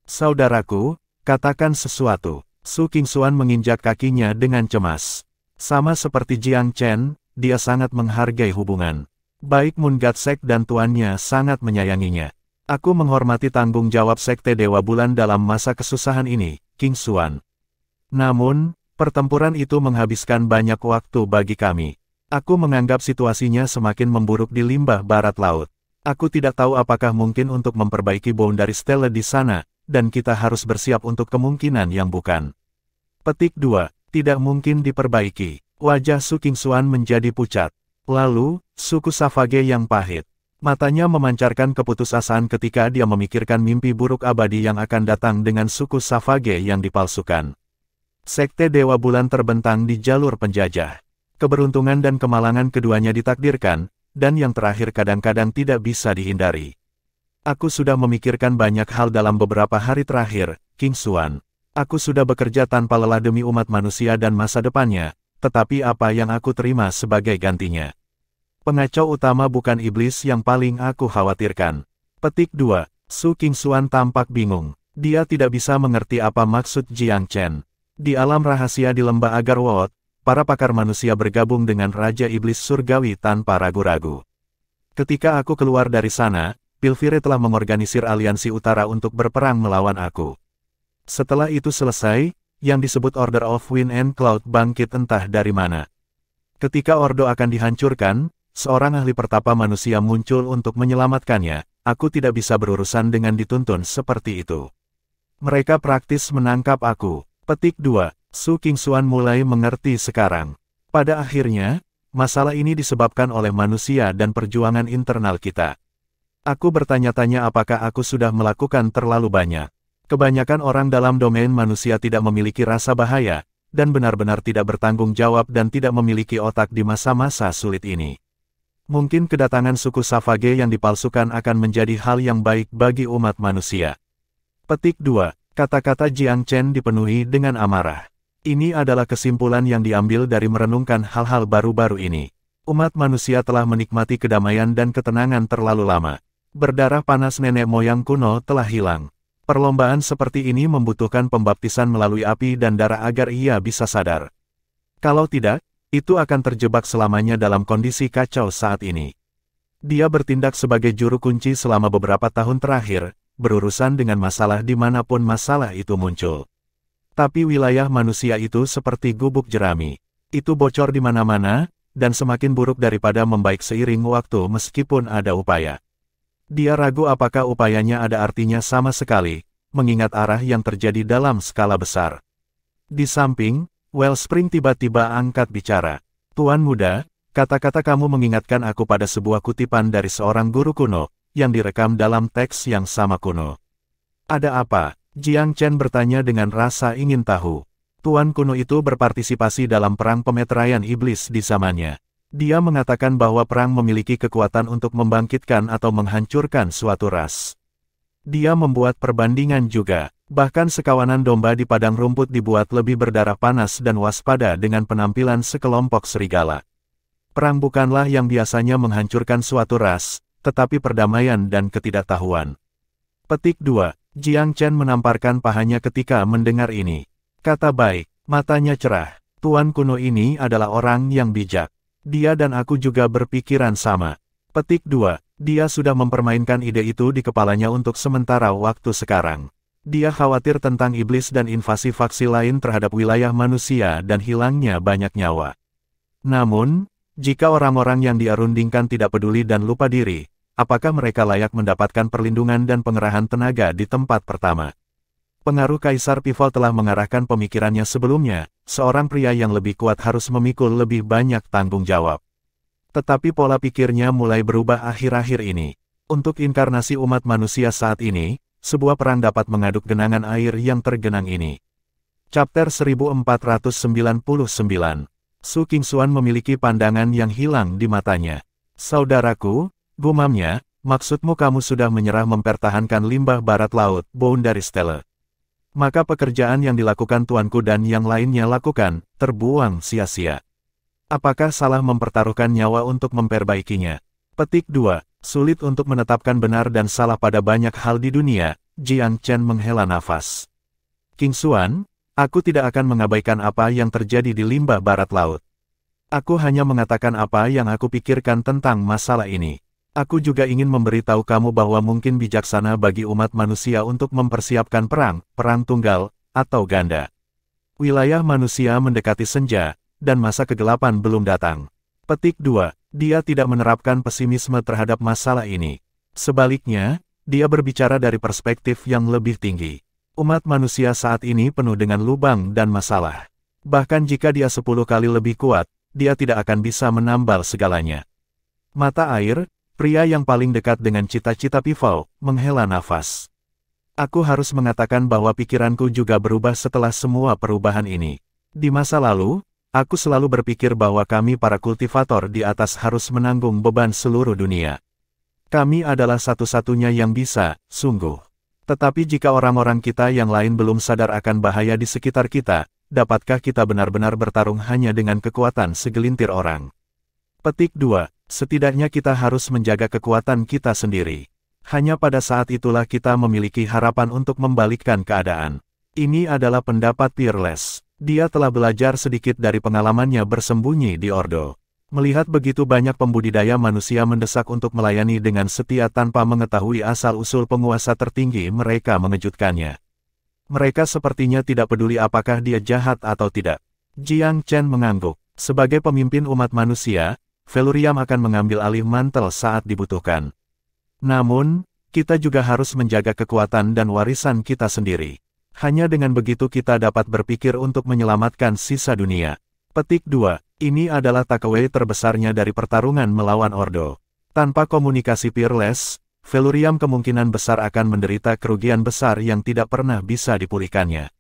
Saudaraku, katakan sesuatu. Su Qingxuan menginjak kakinya dengan cemas. Sama seperti Jiang Chen, dia sangat menghargai hubungan. Baik Moon God Sect dan tuannya sangat menyayanginya. Aku menghormati tanggung jawab Sekte Dewa Bulan dalam masa kesusahan ini, Qingxuan. Namun, pertempuran itu menghabiskan banyak waktu bagi kami. Aku menganggap situasinya semakin memburuk di limbah barat laut. Aku tidak tahu apakah mungkin untuk memperbaiki boundary stele di sana, dan kita harus bersiap untuk kemungkinan yang bukan. Petik 2. Tidak mungkin diperbaiki. Wajah Su Qingxuan menjadi pucat. Lalu, suku Savage yang pahit. Matanya memancarkan keputusasaan ketika dia memikirkan mimpi buruk abadi yang akan datang dengan suku Savage yang dipalsukan. Sekte Dewa Bulan terbentang di jalur penjajah. Keberuntungan dan kemalangan keduanya ditakdirkan, dan yang terakhir kadang-kadang tidak bisa dihindari. Aku sudah memikirkan banyak hal dalam beberapa hari terakhir, Qingxuan. Aku sudah bekerja tanpa lelah demi umat manusia dan masa depannya, tetapi apa yang aku terima sebagai gantinya? Pengacau utama bukan iblis yang paling aku khawatirkan. Petik 2. Su Qingxuan tampak bingung. Dia tidak bisa mengerti apa maksud Jiang Chen. Di alam rahasia di lembah Agarwaot, para pakar manusia bergabung dengan Raja Iblis Surgawi tanpa ragu-ragu. Ketika aku keluar dari sana, Pilvire telah mengorganisir aliansi utara untuk berperang melawan aku. Setelah itu selesai, yang disebut Order of Wind and Cloud bangkit entah dari mana. Ketika Ordo akan dihancurkan, seorang ahli pertapa manusia muncul untuk menyelamatkannya. Aku tidak bisa berurusan dengan dituntun seperti itu. Mereka praktis menangkap aku. Petik 2. Su Qingxuan mulai mengerti sekarang. Pada akhirnya, masalah ini disebabkan oleh manusia dan perjuangan internal kita. Aku bertanya-tanya apakah aku sudah melakukan terlalu banyak. Kebanyakan orang dalam domain manusia tidak memiliki rasa bahaya, dan benar-benar tidak bertanggung jawab dan tidak memiliki otak di masa-masa sulit ini. Mungkin kedatangan suku Savage yang dipalsukan akan menjadi hal yang baik bagi umat manusia. Petik 2. Kata-kata Jiang Chen dipenuhi dengan amarah. Ini adalah kesimpulan yang diambil dari merenungkan hal-hal baru-baru ini. Umat manusia telah menikmati kedamaian dan ketenangan terlalu lama. Berdarah panas nenek moyang kuno telah hilang. Perlombaan seperti ini membutuhkan pembaptisan melalui api dan darah agar ia bisa sadar. Kalau tidak, itu akan terjebak selamanya dalam kondisi kacau saat ini. Dia bertindak sebagai juru kunci selama beberapa tahun terakhir, berurusan dengan masalah dimanapun masalah itu muncul. Tapi wilayah manusia itu seperti gubuk jerami. Itu bocor di mana-mana, dan semakin buruk daripada membaik seiring waktu meskipun ada upaya. Dia ragu apakah upayanya ada artinya sama sekali, mengingat arah yang terjadi dalam skala besar. Di samping, Wellspring tiba-tiba angkat bicara. Tuan muda, kata-kata kamu mengingatkan aku pada sebuah kutipan dari seorang guru kuno, yang direkam dalam teks yang sama kuno. Ada apa? Jiang Chen bertanya dengan rasa ingin tahu. Tuan kuno itu berpartisipasi dalam perang pemeteraian iblis di zamannya. Dia mengatakan bahwa perang memiliki kekuatan untuk membangkitkan atau menghancurkan suatu ras. Dia membuat perbandingan juga. Bahkan sekawanan domba di padang rumput dibuat lebih berdarah panas dan waspada dengan penampilan sekelompok serigala. Perang bukanlah yang biasanya menghancurkan suatu ras, tetapi perdamaian dan ketidaktahuan. Petik 2. Jiang Chen menamparkan pahanya ketika mendengar ini. Kata baik, matanya cerah. Tuan kuno ini adalah orang yang bijak. Dia dan aku juga berpikiran sama. Petik 2. Dia sudah mempermainkan ide itu di kepalanya untuk sementara waktu sekarang. Dia khawatir tentang iblis dan invasi faksi lain terhadap wilayah manusia dan hilangnya banyak nyawa. Namun, jika orang-orang yang dia rundingkan tidak peduli dan lupa diri, apakah mereka layak mendapatkan perlindungan dan pengerahan tenaga di tempat pertama? Pengaruh Kaisar Pivot telah mengarahkan pemikirannya sebelumnya, seorang pria yang lebih kuat harus memikul lebih banyak tanggung jawab. Tetapi pola pikirnya mulai berubah akhir-akhir ini. Untuk inkarnasi umat manusia saat ini, sebuah perang dapat mengaduk genangan air yang tergenang ini. Chapter 1499. Su Qingxuan memiliki pandangan yang hilang di matanya. Saudaraku, gumamnya, maksudmu kamu sudah menyerah mempertahankan limbah barat laut, Boundary Stele. Maka pekerjaan yang dilakukan tuanku dan yang lainnya lakukan, terbuang sia-sia. Apakah salah mempertaruhkan nyawa untuk memperbaikinya? Petik 2. Sulit untuk menetapkan benar dan salah pada banyak hal di dunia, Jiang Chen menghela nafas. Qingxuan, aku tidak akan mengabaikan apa yang terjadi di limbah barat laut. Aku hanya mengatakan apa yang aku pikirkan tentang masalah ini. Aku juga ingin memberitahu kamu bahwa mungkin bijaksana bagi umat manusia untuk mempersiapkan perang tunggal, atau ganda. Wilayah manusia mendekati senja, dan masa kegelapan belum datang. Petik 2. Dia tidak menerapkan pesimisme terhadap masalah ini. Sebaliknya, dia berbicara dari perspektif yang lebih tinggi. Umat manusia saat ini penuh dengan lubang dan masalah. Bahkan jika dia 10 kali lebih kuat, dia tidak akan bisa menambal segalanya. Mata air, pria yang paling dekat dengan cita-cita Pivot, menghela nafas. Aku harus mengatakan bahwa pikiranku juga berubah setelah semua perubahan ini. Di masa lalu, aku selalu berpikir bahwa kami para kultivator di atas harus menanggung beban seluruh dunia. Kami adalah satu-satunya yang bisa, sungguh. Tetapi jika orang-orang kita yang lain belum sadar akan bahaya di sekitar kita, dapatkah kita benar-benar bertarung hanya dengan kekuatan segelintir orang? Petik 2. Setidaknya kita harus menjaga kekuatan kita sendiri. Hanya pada saat itulah kita memiliki harapan untuk membalikkan keadaan. Ini adalah pendapat Peerless. Dia telah belajar sedikit dari pengalamannya bersembunyi di Ordo. Melihat begitu banyak pembudidaya manusia mendesak untuk melayani dengan setia tanpa mengetahui asal-usul penguasa tertinggi, mereka mengejutkannya. Mereka sepertinya tidak peduli apakah dia jahat atau tidak. Jiang Chen mengangguk. Sebagai pemimpin umat manusia, Feluriam akan mengambil alih mantel saat dibutuhkan. Namun, kita juga harus menjaga kekuatan dan warisan kita sendiri. Hanya dengan begitu kita dapat berpikir untuk menyelamatkan sisa dunia. Petik 2. Ini adalah takeaway terbesarnya dari pertarungan melawan Ordo. Tanpa komunikasi Peerless, Feluriam kemungkinan besar akan menderita kerugian besar yang tidak pernah bisa dipulihkannya.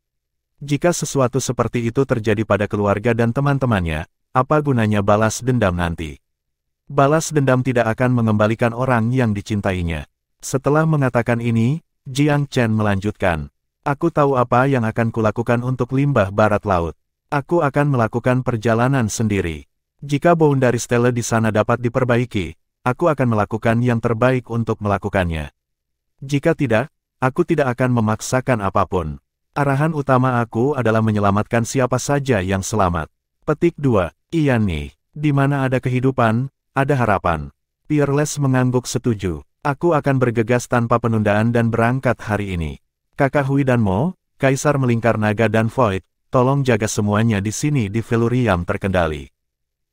Jika sesuatu seperti itu terjadi pada keluarga dan teman-temannya, apa gunanya balas dendam nanti? Balas dendam tidak akan mengembalikan orang yang dicintainya. Setelah mengatakan ini, Jiang Chen melanjutkan. Aku tahu apa yang akan kulakukan untuk limbah barat laut. Aku akan melakukan perjalanan sendiri. Jika boundary stele di sana dapat diperbaiki, aku akan melakukan yang terbaik untuk melakukannya. Jika tidak, aku tidak akan memaksakan apapun. Arahan utama aku adalah menyelamatkan siapa saja yang selamat. Petik 2. Iya nih, di mana ada kehidupan, ada harapan. Peerless mengangguk setuju. Aku akan bergegas tanpa penundaan dan berangkat hari ini. Kakak Hui dan Mo, Kaisar Melingkar Naga dan Void, tolong jaga semuanya di sini di Feluriam terkendali.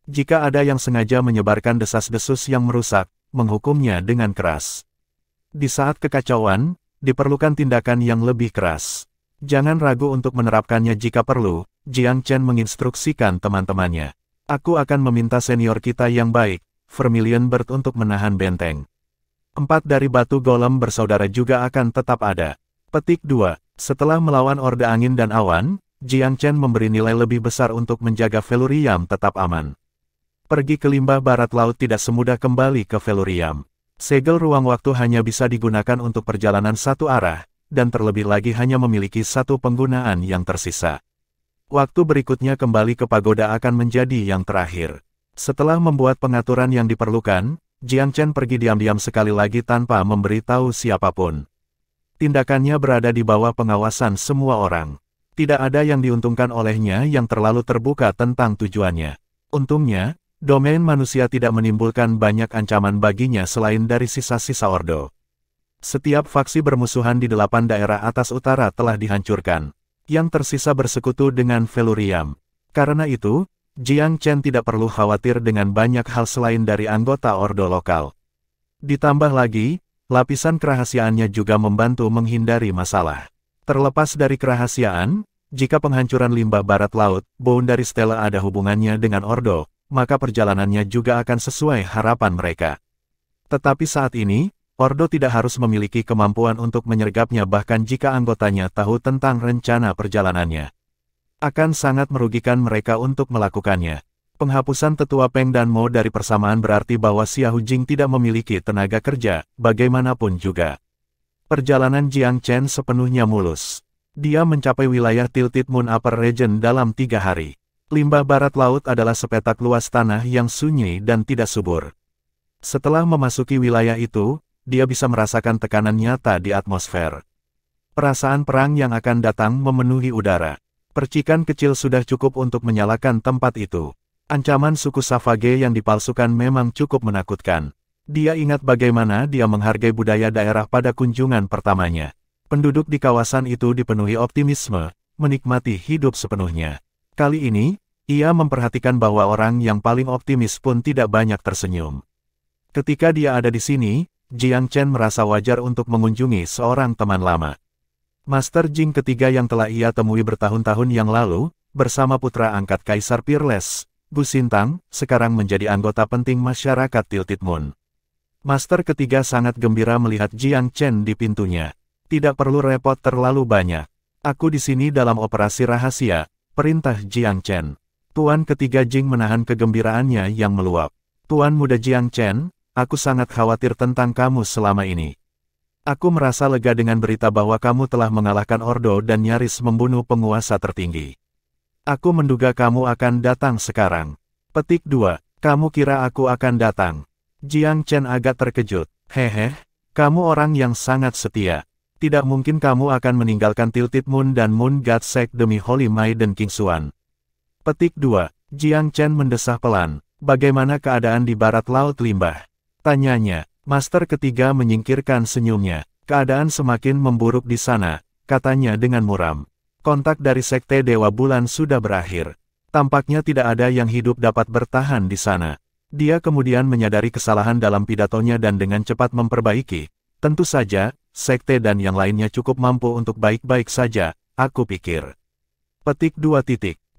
Jika ada yang sengaja menyebarkan desas-desus yang merusak, menghukumnya dengan keras. Di saat kekacauan, diperlukan tindakan yang lebih keras. Jangan ragu untuk menerapkannya jika perlu, Jiang Chen menginstruksikan teman-temannya. Aku akan meminta senior kita yang baik, Vermilion Bird untuk menahan benteng. 4 dari batu golem bersaudara juga akan tetap ada. Petik 2. Setelah melawan Orde Angin dan Awan, Jiang Chen memberi nilai lebih besar untuk menjaga Feluriam tetap aman. Pergi ke limbah barat laut tidak semudah kembali ke Feluriam. Segel ruang waktu hanya bisa digunakan untuk perjalanan satu arah, dan terlebih lagi hanya memiliki satu penggunaan yang tersisa. Waktu berikutnya kembali ke pagoda akan menjadi yang terakhir. Setelah membuat pengaturan yang diperlukan, Jiang Chen pergi diam-diam sekali lagi tanpa memberitahu siapapun. Tindakannya berada di bawah pengawasan semua orang. Tidak ada yang diuntungkan olehnya yang terlalu terbuka tentang tujuannya. Untungnya, domain manusia tidak menimbulkan banyak ancaman baginya selain dari sisa-sisa Ordo. Setiap faksi bermusuhan di 8 daerah atas utara telah dihancurkan. Yang tersisa bersekutu dengan Feluriam. Karena itu, Jiang Chen tidak perlu khawatir dengan banyak hal selain dari anggota Ordo lokal. Ditambah lagi, lapisan kerahasiaannya juga membantu menghindari masalah. Terlepas dari kerahasiaan, jika penghancuran limbah barat laut, boundary stele ada hubungannya dengan Ordo, maka perjalanannya juga akan sesuai harapan mereka. Tetapi saat ini, Ordo tidak harus memiliki kemampuan untuk menyergapnya bahkan jika anggotanya tahu tentang rencana perjalanannya. Akan sangat merugikan mereka untuk melakukannya. Penghapusan Tetua Peng dan Mo dari persamaan berarti bahwa Xiahou Jing tidak memiliki tenaga kerja, bagaimanapun juga. Perjalanan Jiang Chen sepenuhnya mulus. Dia mencapai wilayah Tilted Moon Upper Region dalam 3 hari. Limbah barat laut adalah sepetak luas tanah yang sunyi dan tidak subur. Setelah memasuki wilayah itu, dia bisa merasakan tekanan nyata di atmosfer. Perasaan perang yang akan datang memenuhi udara. Percikan kecil sudah cukup untuk menyalakan tempat itu. Ancaman suku Savage yang dipalsukan memang cukup menakutkan. Dia ingat bagaimana dia menghargai budaya daerah pada kunjungan pertamanya. Penduduk di kawasan itu dipenuhi optimisme, menikmati hidup sepenuhnya. Kali ini, ia memperhatikan bahwa orang yang paling optimis pun tidak banyak tersenyum. Ketika dia ada di sini, Jiang Chen merasa wajar untuk mengunjungi seorang teman lama. Master Jing ketiga yang telah ia temui bertahun-tahun yang lalu, bersama putra angkat Kaisar Peerless, Gu Xintang, sekarang menjadi anggota penting masyarakat Tilted Moon. Master ketiga sangat gembira melihat Jiang Chen di pintunya. Tidak perlu repot terlalu banyak. Aku di sini dalam operasi rahasia, perintah Jiang Chen. Tuan ketiga Jing menahan kegembiraannya yang meluap. Tuan muda Jiang Chen, aku sangat khawatir tentang kamu selama ini. Aku merasa lega dengan berita bahwa kamu telah mengalahkan Ordo dan nyaris membunuh penguasa tertinggi. Aku menduga kamu akan datang sekarang. Petik 2. Kamu kira aku akan datang? Jiang Chen agak terkejut. Hehe, kamu orang yang sangat setia. Tidak mungkin kamu akan meninggalkan Tilted Moon dan Moon God Sect demi Holy Maiden King Xuan. Petik 2. Jiang Chen mendesah pelan. Bagaimana keadaan di barat laut limbah? Tanyanya. Master ketiga menyingkirkan senyumnya. Keadaan semakin memburuk di sana, katanya dengan muram. Kontak dari Sekte Dewa Bulan sudah berakhir. Tampaknya tidak ada yang hidup dapat bertahan di sana. Dia kemudian menyadari kesalahan dalam pidatonya dan dengan cepat memperbaiki. Tentu saja, Sekte dan yang lainnya cukup mampu untuk baik-baik saja, aku pikir. Petik 2.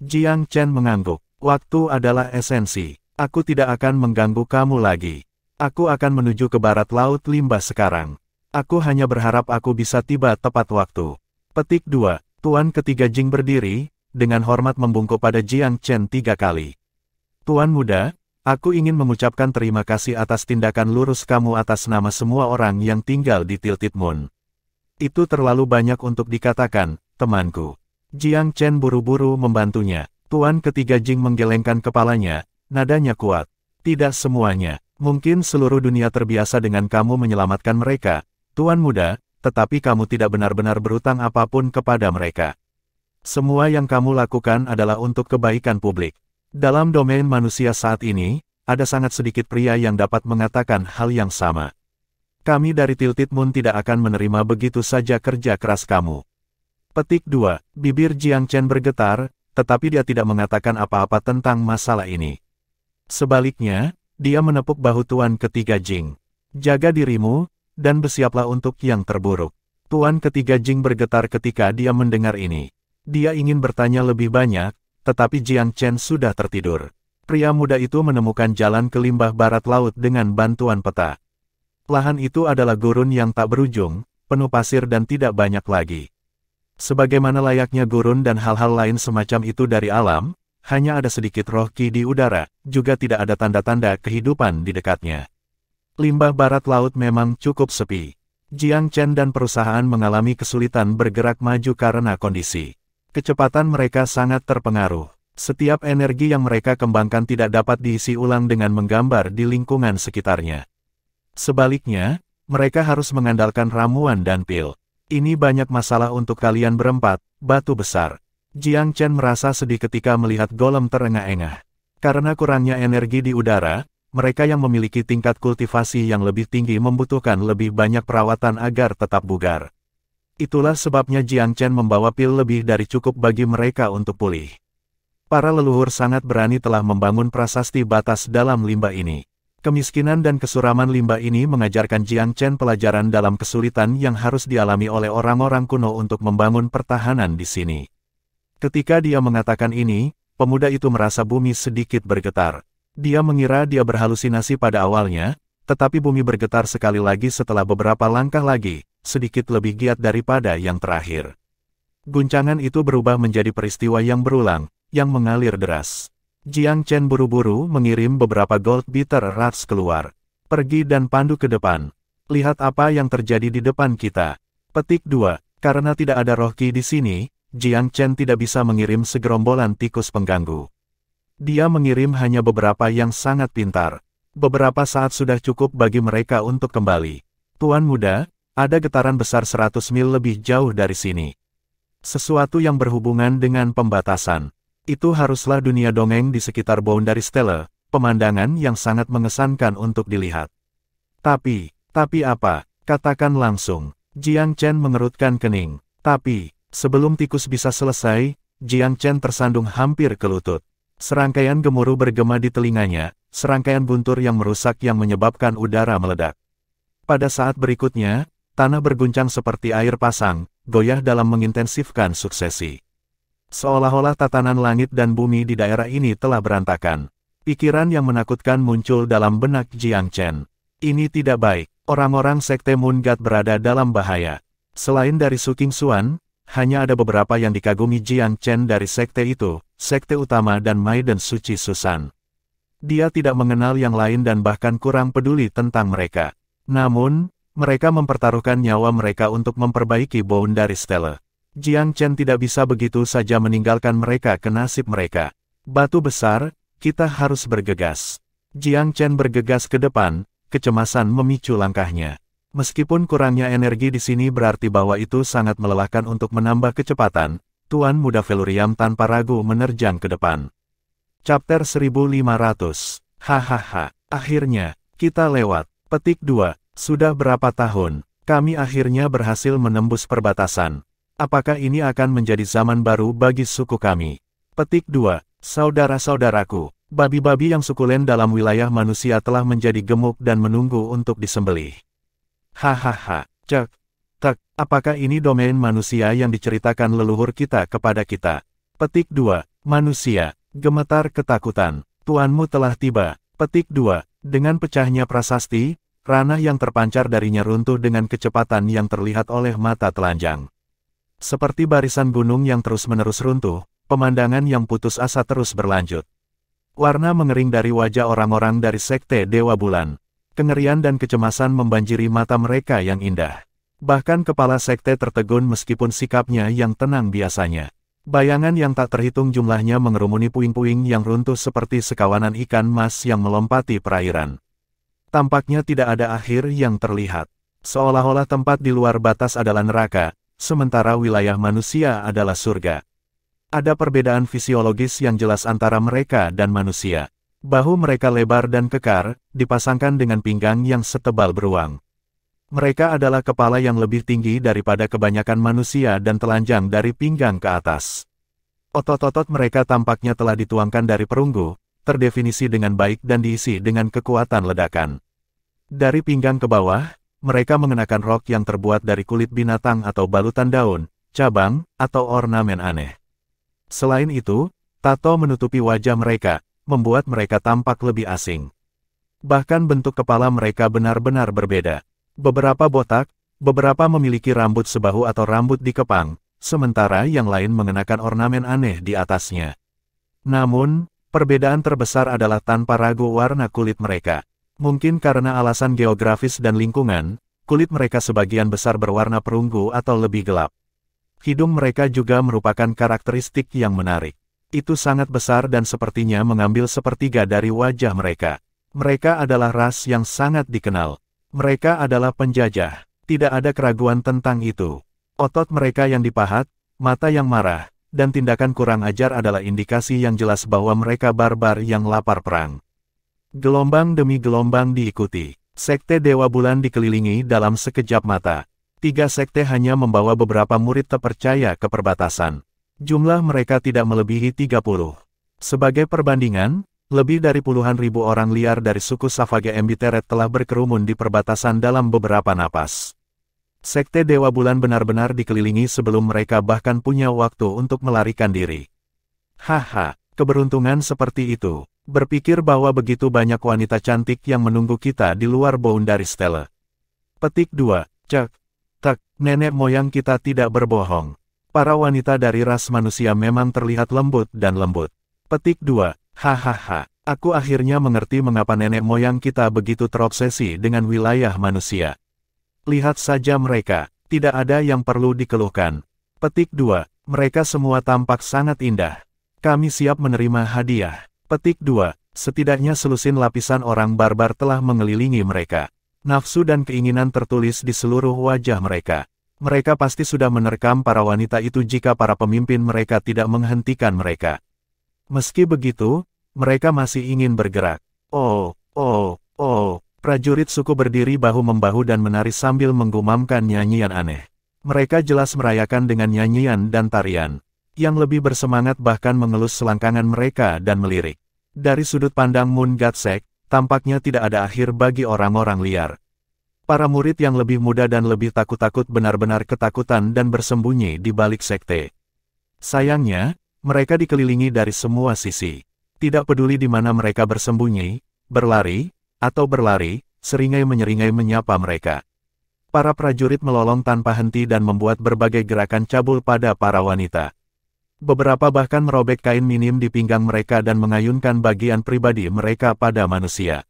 Jiang Chen mengangguk. Waktu adalah esensi. Aku tidak akan mengganggu kamu lagi. Aku akan menuju ke barat laut limbah sekarang. Aku hanya berharap aku bisa tiba tepat waktu. Petik 2. Tuan ketiga Jing berdiri, dengan hormat membungkuk pada Jiang Chen 3 kali. Tuan muda, aku ingin mengucapkan terima kasih atas tindakan lurus kamu atas nama semua orang yang tinggal di Tilted Moon. Itu terlalu banyak untuk dikatakan, temanku. Jiang Chen buru-buru membantunya. Tuan ketiga Jing menggelengkan kepalanya, nadanya kuat. Tidak semuanya. Mungkin seluruh dunia terbiasa dengan kamu menyelamatkan mereka, Tuan muda, tetapi kamu tidak benar-benar berutang apapun kepada mereka. Semua yang kamu lakukan adalah untuk kebaikan publik. Dalam domain manusia saat ini, ada sangat sedikit pria yang dapat mengatakan hal yang sama. Kami dari Tilted Moon tidak akan menerima begitu saja kerja keras kamu. Petik 2. Bibir Jiang Chen bergetar, tetapi dia tidak mengatakan apa-apa tentang masalah ini. Sebaliknya, dia menepuk bahu Tuan ketiga Jing. Jaga dirimu, dan bersiaplah untuk yang terburuk. Tuan ketiga Jing bergetar ketika dia mendengar ini. Dia ingin bertanya lebih banyak, tetapi Jiang Chen sudah tertidur. Pria muda itu menemukan jalan ke limbah barat laut dengan bantuan peta. Lahan itu adalah gurun yang tak berujung, penuh pasir dan tidak banyak lagi. Sebagaimana layaknya gurun dan hal-hal lain semacam itu dari alam, hanya ada sedikit roh Qi di udara, juga tidak ada tanda-tanda kehidupan di dekatnya. Limbah barat laut memang cukup sepi. Jiang Chen dan perusahaan mengalami kesulitan bergerak maju karena kondisi. Kecepatan mereka sangat terpengaruh. Setiap energi yang mereka kembangkan tidak dapat diisi ulang dengan menggambar di lingkungan sekitarnya. Sebaliknya, mereka harus mengandalkan ramuan dan pil. Ini banyak masalah untuk kalian berempat, batu besar. Jiang Chen merasa sedih ketika melihat golem terengah-engah. Karena kurangnya energi di udara, mereka yang memiliki tingkat kultivasi yang lebih tinggi membutuhkan lebih banyak perawatan agar tetap bugar. Itulah sebabnya Jiang Chen membawa pil lebih dari cukup bagi mereka untuk pulih. Para leluhur sangat berani telah membangun prasasti batas dalam limbah ini. Kemiskinan dan kesuraman limbah ini mengajarkan Jiang Chen pelajaran dalam kesulitan yang harus dialami oleh orang-orang kuno untuk membangun pertahanan di sini. Ketika dia mengatakan ini, pemuda itu merasa bumi sedikit bergetar. Dia mengira dia berhalusinasi pada awalnya, tetapi bumi bergetar sekali lagi setelah beberapa langkah lagi, sedikit lebih giat daripada yang terakhir. Guncangan itu berubah menjadi peristiwa yang berulang, yang mengalir deras. Jiang Chen buru-buru mengirim beberapa Gold Beater Rats keluar. Pergi dan pandu ke depan. Lihat apa yang terjadi di depan kita. Petik 2. Karena tidak ada roh Qi di sini, Jiang Chen tidak bisa mengirim segerombolan tikus pengganggu. Dia mengirim hanya beberapa yang sangat pintar. Beberapa saat sudah cukup bagi mereka untuk kembali. Tuan muda, ada getaran besar 100 mil lebih jauh dari sini. Sesuatu yang berhubungan dengan pembatasan. Itu haruslah dunia dongeng di sekitar Boundary Stella, pemandangan yang sangat mengesankan untuk dilihat. Tapi apa? Katakan langsung. Jiang Chen mengerutkan kening. Tapi, sebelum tikus bisa selesai, Jiang Chen tersandung hampir ke lutut. Serangkaian gemuruh bergema di telinganya, serangkaian guntur yang merusak yang menyebabkan udara meledak. Pada saat berikutnya, tanah berguncang seperti air pasang, goyah dalam mengintensifkan suksesi. Seolah-olah tatanan langit dan bumi di daerah ini telah berantakan. Pikiran yang menakutkan muncul dalam benak Jiang Chen. Ini tidak baik, orang-orang Sekte Moon God berada dalam bahaya. Selain dari Su King Xuan, hanya ada beberapa yang dikagumi Jiang Chen dari sekte itu, sekte utama dan Maiden Suci Susan. Dia tidak mengenal yang lain dan bahkan kurang peduli tentang mereka. Namun, mereka mempertaruhkan nyawa mereka untuk memperbaiki Boundary Stella. Jiang Chen tidak bisa begitu saja meninggalkan mereka ke nasib mereka. Batu besar, kita harus bergegas. Jiang Chen bergegas ke depan, kecemasan memicu langkahnya. Meskipun kurangnya energi di sini berarti bahwa itu sangat melelahkan untuk menambah kecepatan, Tuan Muda Velurium tanpa ragu menerjang ke depan. Chapter 1500. Hahaha, akhirnya, kita lewat. Petik 2. Sudah berapa tahun, kami akhirnya berhasil menembus perbatasan. Apakah ini akan menjadi zaman baru bagi suku kami? Petik 2. Saudara-saudaraku, babi-babi yang sukulen dalam wilayah manusia telah menjadi gemuk dan menunggu untuk disembelih. Hahaha, cek, tek, apakah ini domain manusia yang diceritakan leluhur kita kepada kita? Petik 2. Manusia, gemetar ketakutan, tuanmu telah tiba. Petik 2. Dengan pecahnya prasasti, ranah yang terpancar darinya runtuh dengan kecepatan yang terlihat oleh mata telanjang. Seperti barisan gunung yang terus-menerus runtuh, pemandangan yang putus asa terus berlanjut. Warna mengering dari wajah orang-orang dari Sekte Dewa Bulan. Kengerian dan kecemasan membanjiri mata mereka yang indah. Bahkan kepala sekte tertegun meskipun sikapnya yang tenang biasanya. Bayangan yang tak terhitung jumlahnya mengerumuni puing-puing yang runtuh seperti sekawanan ikan mas yang melompati perairan. Tampaknya tidak ada akhir yang terlihat. Seolah-olah tempat di luar batas adalah neraka, sementara wilayah manusia adalah surga. Ada perbedaan fisiologis yang jelas antara mereka dan manusia. Bahu mereka lebar dan kekar, dipasangkan dengan pinggang yang setebal beruang. Mereka adalah kepala yang lebih tinggi daripada kebanyakan manusia dan telanjang dari pinggang ke atas. Otot-otot mereka tampaknya telah dituangkan dari perunggu, terdefinisi dengan baik dan diisi dengan kekuatan ledakan. Dari pinggang ke bawah, mereka mengenakan rok yang terbuat dari kulit binatang atau balutan daun, cabang, atau ornamen aneh. Selain itu, tato menutupi wajah mereka, membuat mereka tampak lebih asing. Bahkan bentuk kepala mereka benar-benar berbeda. Beberapa botak, beberapa memiliki rambut sebahu atau rambut dikepang, sementara yang lain mengenakan ornamen aneh di atasnya. Namun, perbedaan terbesar adalah tanpa ragu warna kulit mereka. Mungkin karena alasan geografis dan lingkungan, kulit mereka sebagian besar berwarna perunggu atau lebih gelap. Hidung mereka juga merupakan karakteristik yang menarik. Itu sangat besar dan sepertinya mengambil sepertiga dari wajah mereka. Mereka adalah ras yang sangat dikenal. Mereka adalah penjajah. Tidak ada keraguan tentang itu. Otot mereka yang dipahat, mata yang marah, dan tindakan kurang ajar adalah indikasi yang jelas bahwa mereka barbar yang lapar perang. Gelombang demi gelombang diikuti. Sekte Dewa Bulan dikelilingi dalam sekejap mata. 3 sekte hanya membawa beberapa murid terpercaya ke perbatasan. Jumlah mereka tidak melebihi 30. Sebagai perbandingan, lebih dari puluhan ribu orang liar dari suku Savage Embiteret telah berkerumun di perbatasan dalam beberapa napas. Sekte Dewa Bulan benar-benar dikelilingi sebelum mereka bahkan punya waktu untuk melarikan diri. Haha, keberuntungan seperti itu. Berpikir bahwa begitu banyak wanita cantik yang menunggu kita di luar Boundary Stele. Petik 2. Cek. Tak, nenek moyang kita tidak berbohong. Para wanita dari ras manusia memang terlihat lembut dan lembut. Petik 2. Hahaha, aku akhirnya mengerti mengapa nenek moyang kita begitu terobsesi dengan wilayah manusia. Lihat saja mereka, tidak ada yang perlu dikeluhkan. Petik 2. Mereka semua tampak sangat indah. Kami siap menerima hadiah. Petik 2. Setidaknya selusin lapisan orang barbar telah mengelilingi mereka. Nafsu dan keinginan tertulis di seluruh wajah mereka. Mereka pasti sudah menerkam para wanita itu jika para pemimpin mereka tidak menghentikan mereka. Meski begitu, mereka masih ingin bergerak. Oh, prajurit suku berdiri bahu-membahu dan menari sambil menggumamkan nyanyian aneh. Mereka jelas merayakan dengan nyanyian dan tarian. Yang lebih bersemangat bahkan mengelus selangkangan mereka dan melirik. Dari sudut pandang Moon God Sect, tampaknya tidak ada akhir bagi orang-orang liar. Para murid yang lebih muda dan lebih takut-takut benar-benar ketakutan dan bersembunyi di balik sekte. Sayangnya, mereka dikelilingi dari semua sisi. Tidak peduli di mana mereka bersembunyi, berlari, atau berlari, seringai-menyeringai menyapa mereka. Para prajurit melolong tanpa henti dan membuat berbagai gerakan cabul pada para wanita. Beberapa bahkan merobek kain minim di pinggang mereka dan mengayunkan bagian pribadi mereka pada manusia.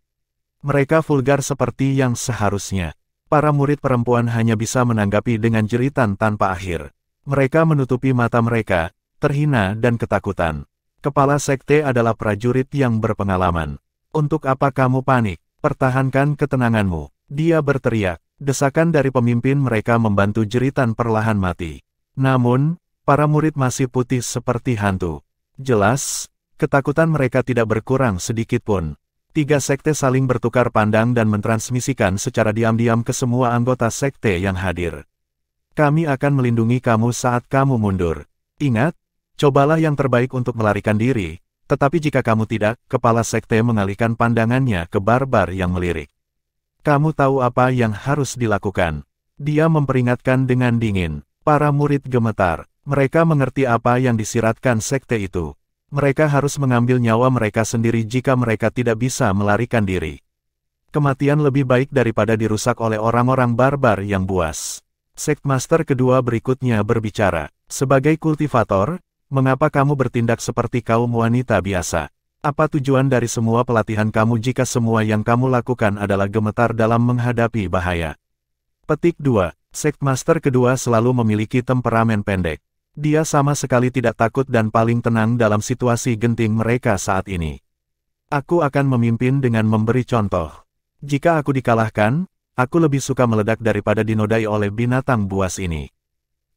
Mereka vulgar seperti yang seharusnya. Para murid perempuan hanya bisa menanggapi dengan jeritan tanpa akhir. Mereka menutupi mata mereka, terhina dan ketakutan. Kepala sekte adalah prajurit yang berpengalaman. Untuk apa kamu panik? Pertahankan ketenanganmu. Dia berteriak. Desakan dari pemimpin mereka membantu jeritan perlahan mati. Namun, para murid masih putih seperti hantu. Jelas, ketakutan mereka tidak berkurang sedikit pun. 3 sekte saling bertukar pandang dan mentransmisikan secara diam-diam ke semua anggota sekte yang hadir. Kami akan melindungi kamu saat kamu mundur. Ingat, cobalah yang terbaik untuk melarikan diri, tetapi jika kamu tidak, kepala sekte mengalihkan pandangannya ke barbar yang melirik. Kamu tahu apa yang harus dilakukan. Dia memperingatkan dengan dingin. Para murid gemetar. Mereka mengerti apa yang disiratkan sekte itu. Mereka harus mengambil nyawa mereka sendiri jika mereka tidak bisa melarikan diri. Kematian lebih baik daripada dirusak oleh orang-orang barbar yang buas. Sektmaster kedua berikutnya berbicara. Sebagai kultivator, mengapa kamu bertindak seperti kaum wanita biasa? Apa tujuan dari semua pelatihan kamu jika semua yang kamu lakukan adalah gemetar dalam menghadapi bahaya? Petik 2. Sektmaster kedua selalu memiliki temperamen pendek. Dia sama sekali tidak takut dan paling tenang dalam situasi genting mereka saat ini. Aku akan memimpin dengan memberi contoh. Jika aku dikalahkan, aku lebih suka meledak daripada dinodai oleh binatang buas ini.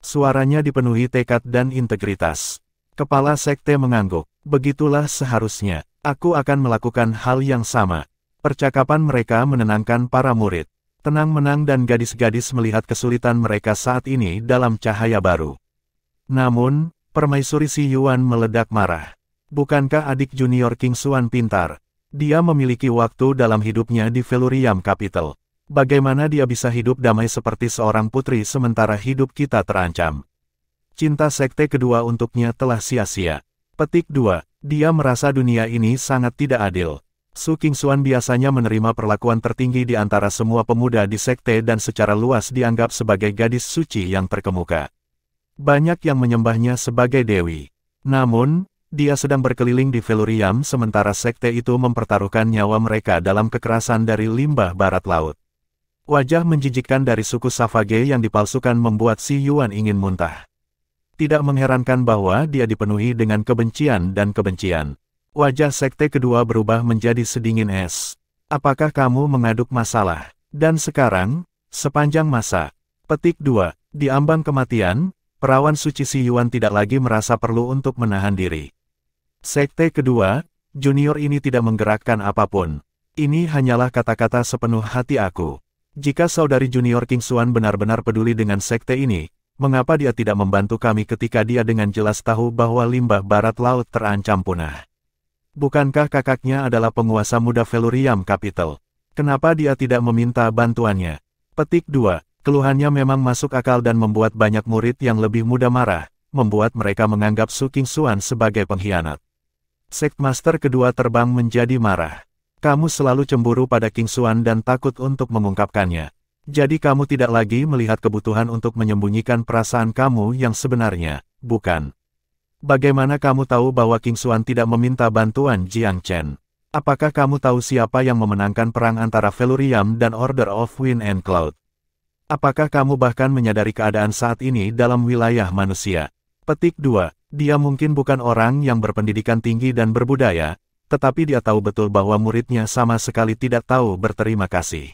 Suaranya dipenuhi tekad dan integritas. Kepala sekte mengangguk. Begitulah seharusnya. Aku akan melakukan hal yang sama. Percakapan mereka menenangkan para murid. Tenang-menang dan gadis-gadis melihat kesulitan mereka saat ini dalam cahaya baru. Namun, permaisuri Si Yuan meledak marah. Bukankah adik junior King Xuan pintar? Dia memiliki waktu dalam hidupnya di Velurium Capital. Bagaimana dia bisa hidup damai seperti seorang putri sementara hidup kita terancam? Cinta sekte kedua untuknya telah sia-sia. Petik 2. Dia merasa dunia ini sangat tidak adil. Su Qingxuan biasanya menerima perlakuan tertinggi di antara semua pemuda di sekte dan secara luas dianggap sebagai gadis suci yang terkemuka. Banyak yang menyembahnya sebagai dewi. Namun, dia sedang berkeliling di Velurium sementara sekte itu mempertaruhkan nyawa mereka dalam kekerasan dari limbah barat laut. Wajah menjijikkan dari suku Savage yang dipalsukan membuat Si Yuan ingin muntah. Tidak mengherankan bahwa dia dipenuhi dengan kebencian dan kebencian. Wajah sekte kedua berubah menjadi sedingin es. Apakah kamu mengaduk masalah? Dan sekarang, sepanjang masa. Petik 2. Di ambang kematian, perawan suci Si Yuan tidak lagi merasa perlu untuk menahan diri. Sekte kedua, junior ini tidak menggerakkan apapun. Ini hanyalah kata-kata sepenuh hati aku. Jika saudari junior King Xuan benar-benar peduli dengan sekte ini, mengapa dia tidak membantu kami ketika dia dengan jelas tahu bahwa limbah barat laut terancam punah? Bukankah kakaknya adalah penguasa muda Velurium Capital? Kenapa dia tidak meminta bantuannya? Petik 2. Keluhannya memang masuk akal dan membuat banyak murid yang lebih muda marah, membuat mereka menganggap Su Qingxuan sebagai pengkhianat. Sektmaster kedua terbang menjadi marah. Kamu selalu cemburu pada Qingxuan dan takut untuk mengungkapkannya. Jadi kamu tidak lagi melihat kebutuhan untuk menyembunyikan perasaan kamu yang sebenarnya, bukan? Bagaimana kamu tahu bahwa Qingxuan tidak meminta bantuan Jiang Chen? Apakah kamu tahu siapa yang memenangkan perang antara Velurium dan Order of Wind and Cloud? Apakah kamu bahkan menyadari keadaan saat ini dalam wilayah manusia? Petik 2. Dia mungkin bukan orang yang berpendidikan tinggi dan berbudaya, tetapi dia tahu betul bahwa muridnya sama sekali tidak tahu berterima kasih.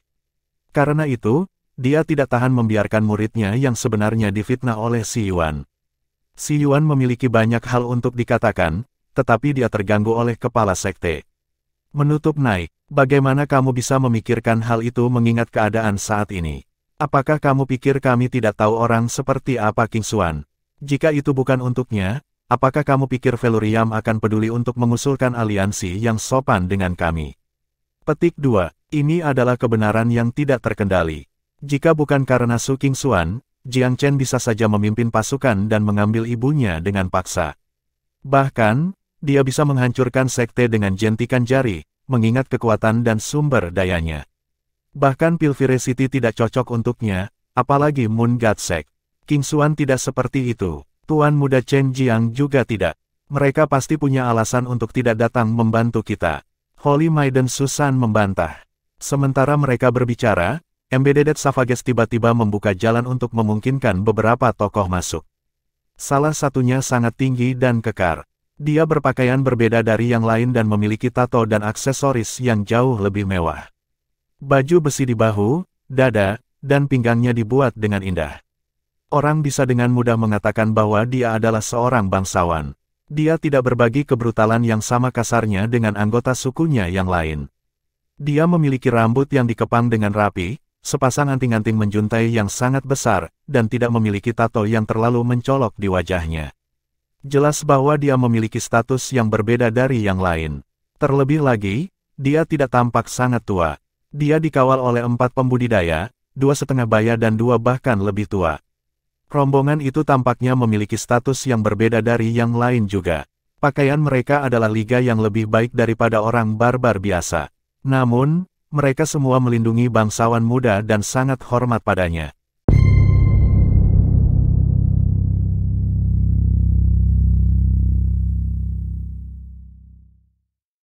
Karena itu, dia tidak tahan membiarkan muridnya yang sebenarnya difitnah oleh Si Yuan. Si Yuan memiliki banyak hal untuk dikatakan, tetapi dia terganggu oleh kepala sekte. Menutup naik, bagaimana kamu bisa memikirkan hal itu mengingat keadaan saat ini? Apakah kamu pikir kami tidak tahu orang seperti apa Qingxuan? Jika itu bukan untuknya, apakah kamu pikir Velurium akan peduli untuk mengusulkan aliansi yang sopan dengan kami? Petik 2. Ini adalah kebenaran yang tidak terkendali. Jika bukan karena Su Qingxuan, Jiang Chen bisa saja memimpin pasukan dan mengambil ibunya dengan paksa. Bahkan, dia bisa menghancurkan sekte dengan jentikan jari, mengingat kekuatan dan sumber dayanya. Bahkan Pilvire City tidak cocok untuknya, apalagi Moon God Sect. Qingxuan tidak seperti itu. Tuan muda Chen Jiang juga tidak. Mereka pasti punya alasan untuk tidak datang membantu kita. Holy Maiden Susan membantah. Sementara mereka berbicara, Embedded Savages tiba-tiba membuka jalan untuk memungkinkan beberapa tokoh masuk. Salah satunya sangat tinggi dan kekar. Dia berpakaian berbeda dari yang lain dan memiliki tato dan aksesoris yang jauh lebih mewah. Baju besi di bahu, dada, dan pinggangnya dibuat dengan indah. Orang bisa dengan mudah mengatakan bahwa dia adalah seorang bangsawan. Dia tidak berbagi kebrutalan yang sama kasarnya dengan anggota sukunya yang lain. Dia memiliki rambut yang dikepang dengan rapi, sepasang anting-anting menjuntai yang sangat besar, dan tidak memiliki tato yang terlalu mencolok di wajahnya. Jelas bahwa dia memiliki status yang berbeda dari yang lain. Terlebih lagi, dia tidak tampak sangat tua. Dia dikawal oleh 4 pembudidaya, 2,5 baya dan 2 bahkan lebih tua. Rombongan itu tampaknya memiliki status yang berbeda dari yang lain juga. Pakaian mereka adalah liga yang lebih baik daripada orang barbar biasa. Namun, mereka semua melindungi bangsawan muda dan sangat hormat padanya.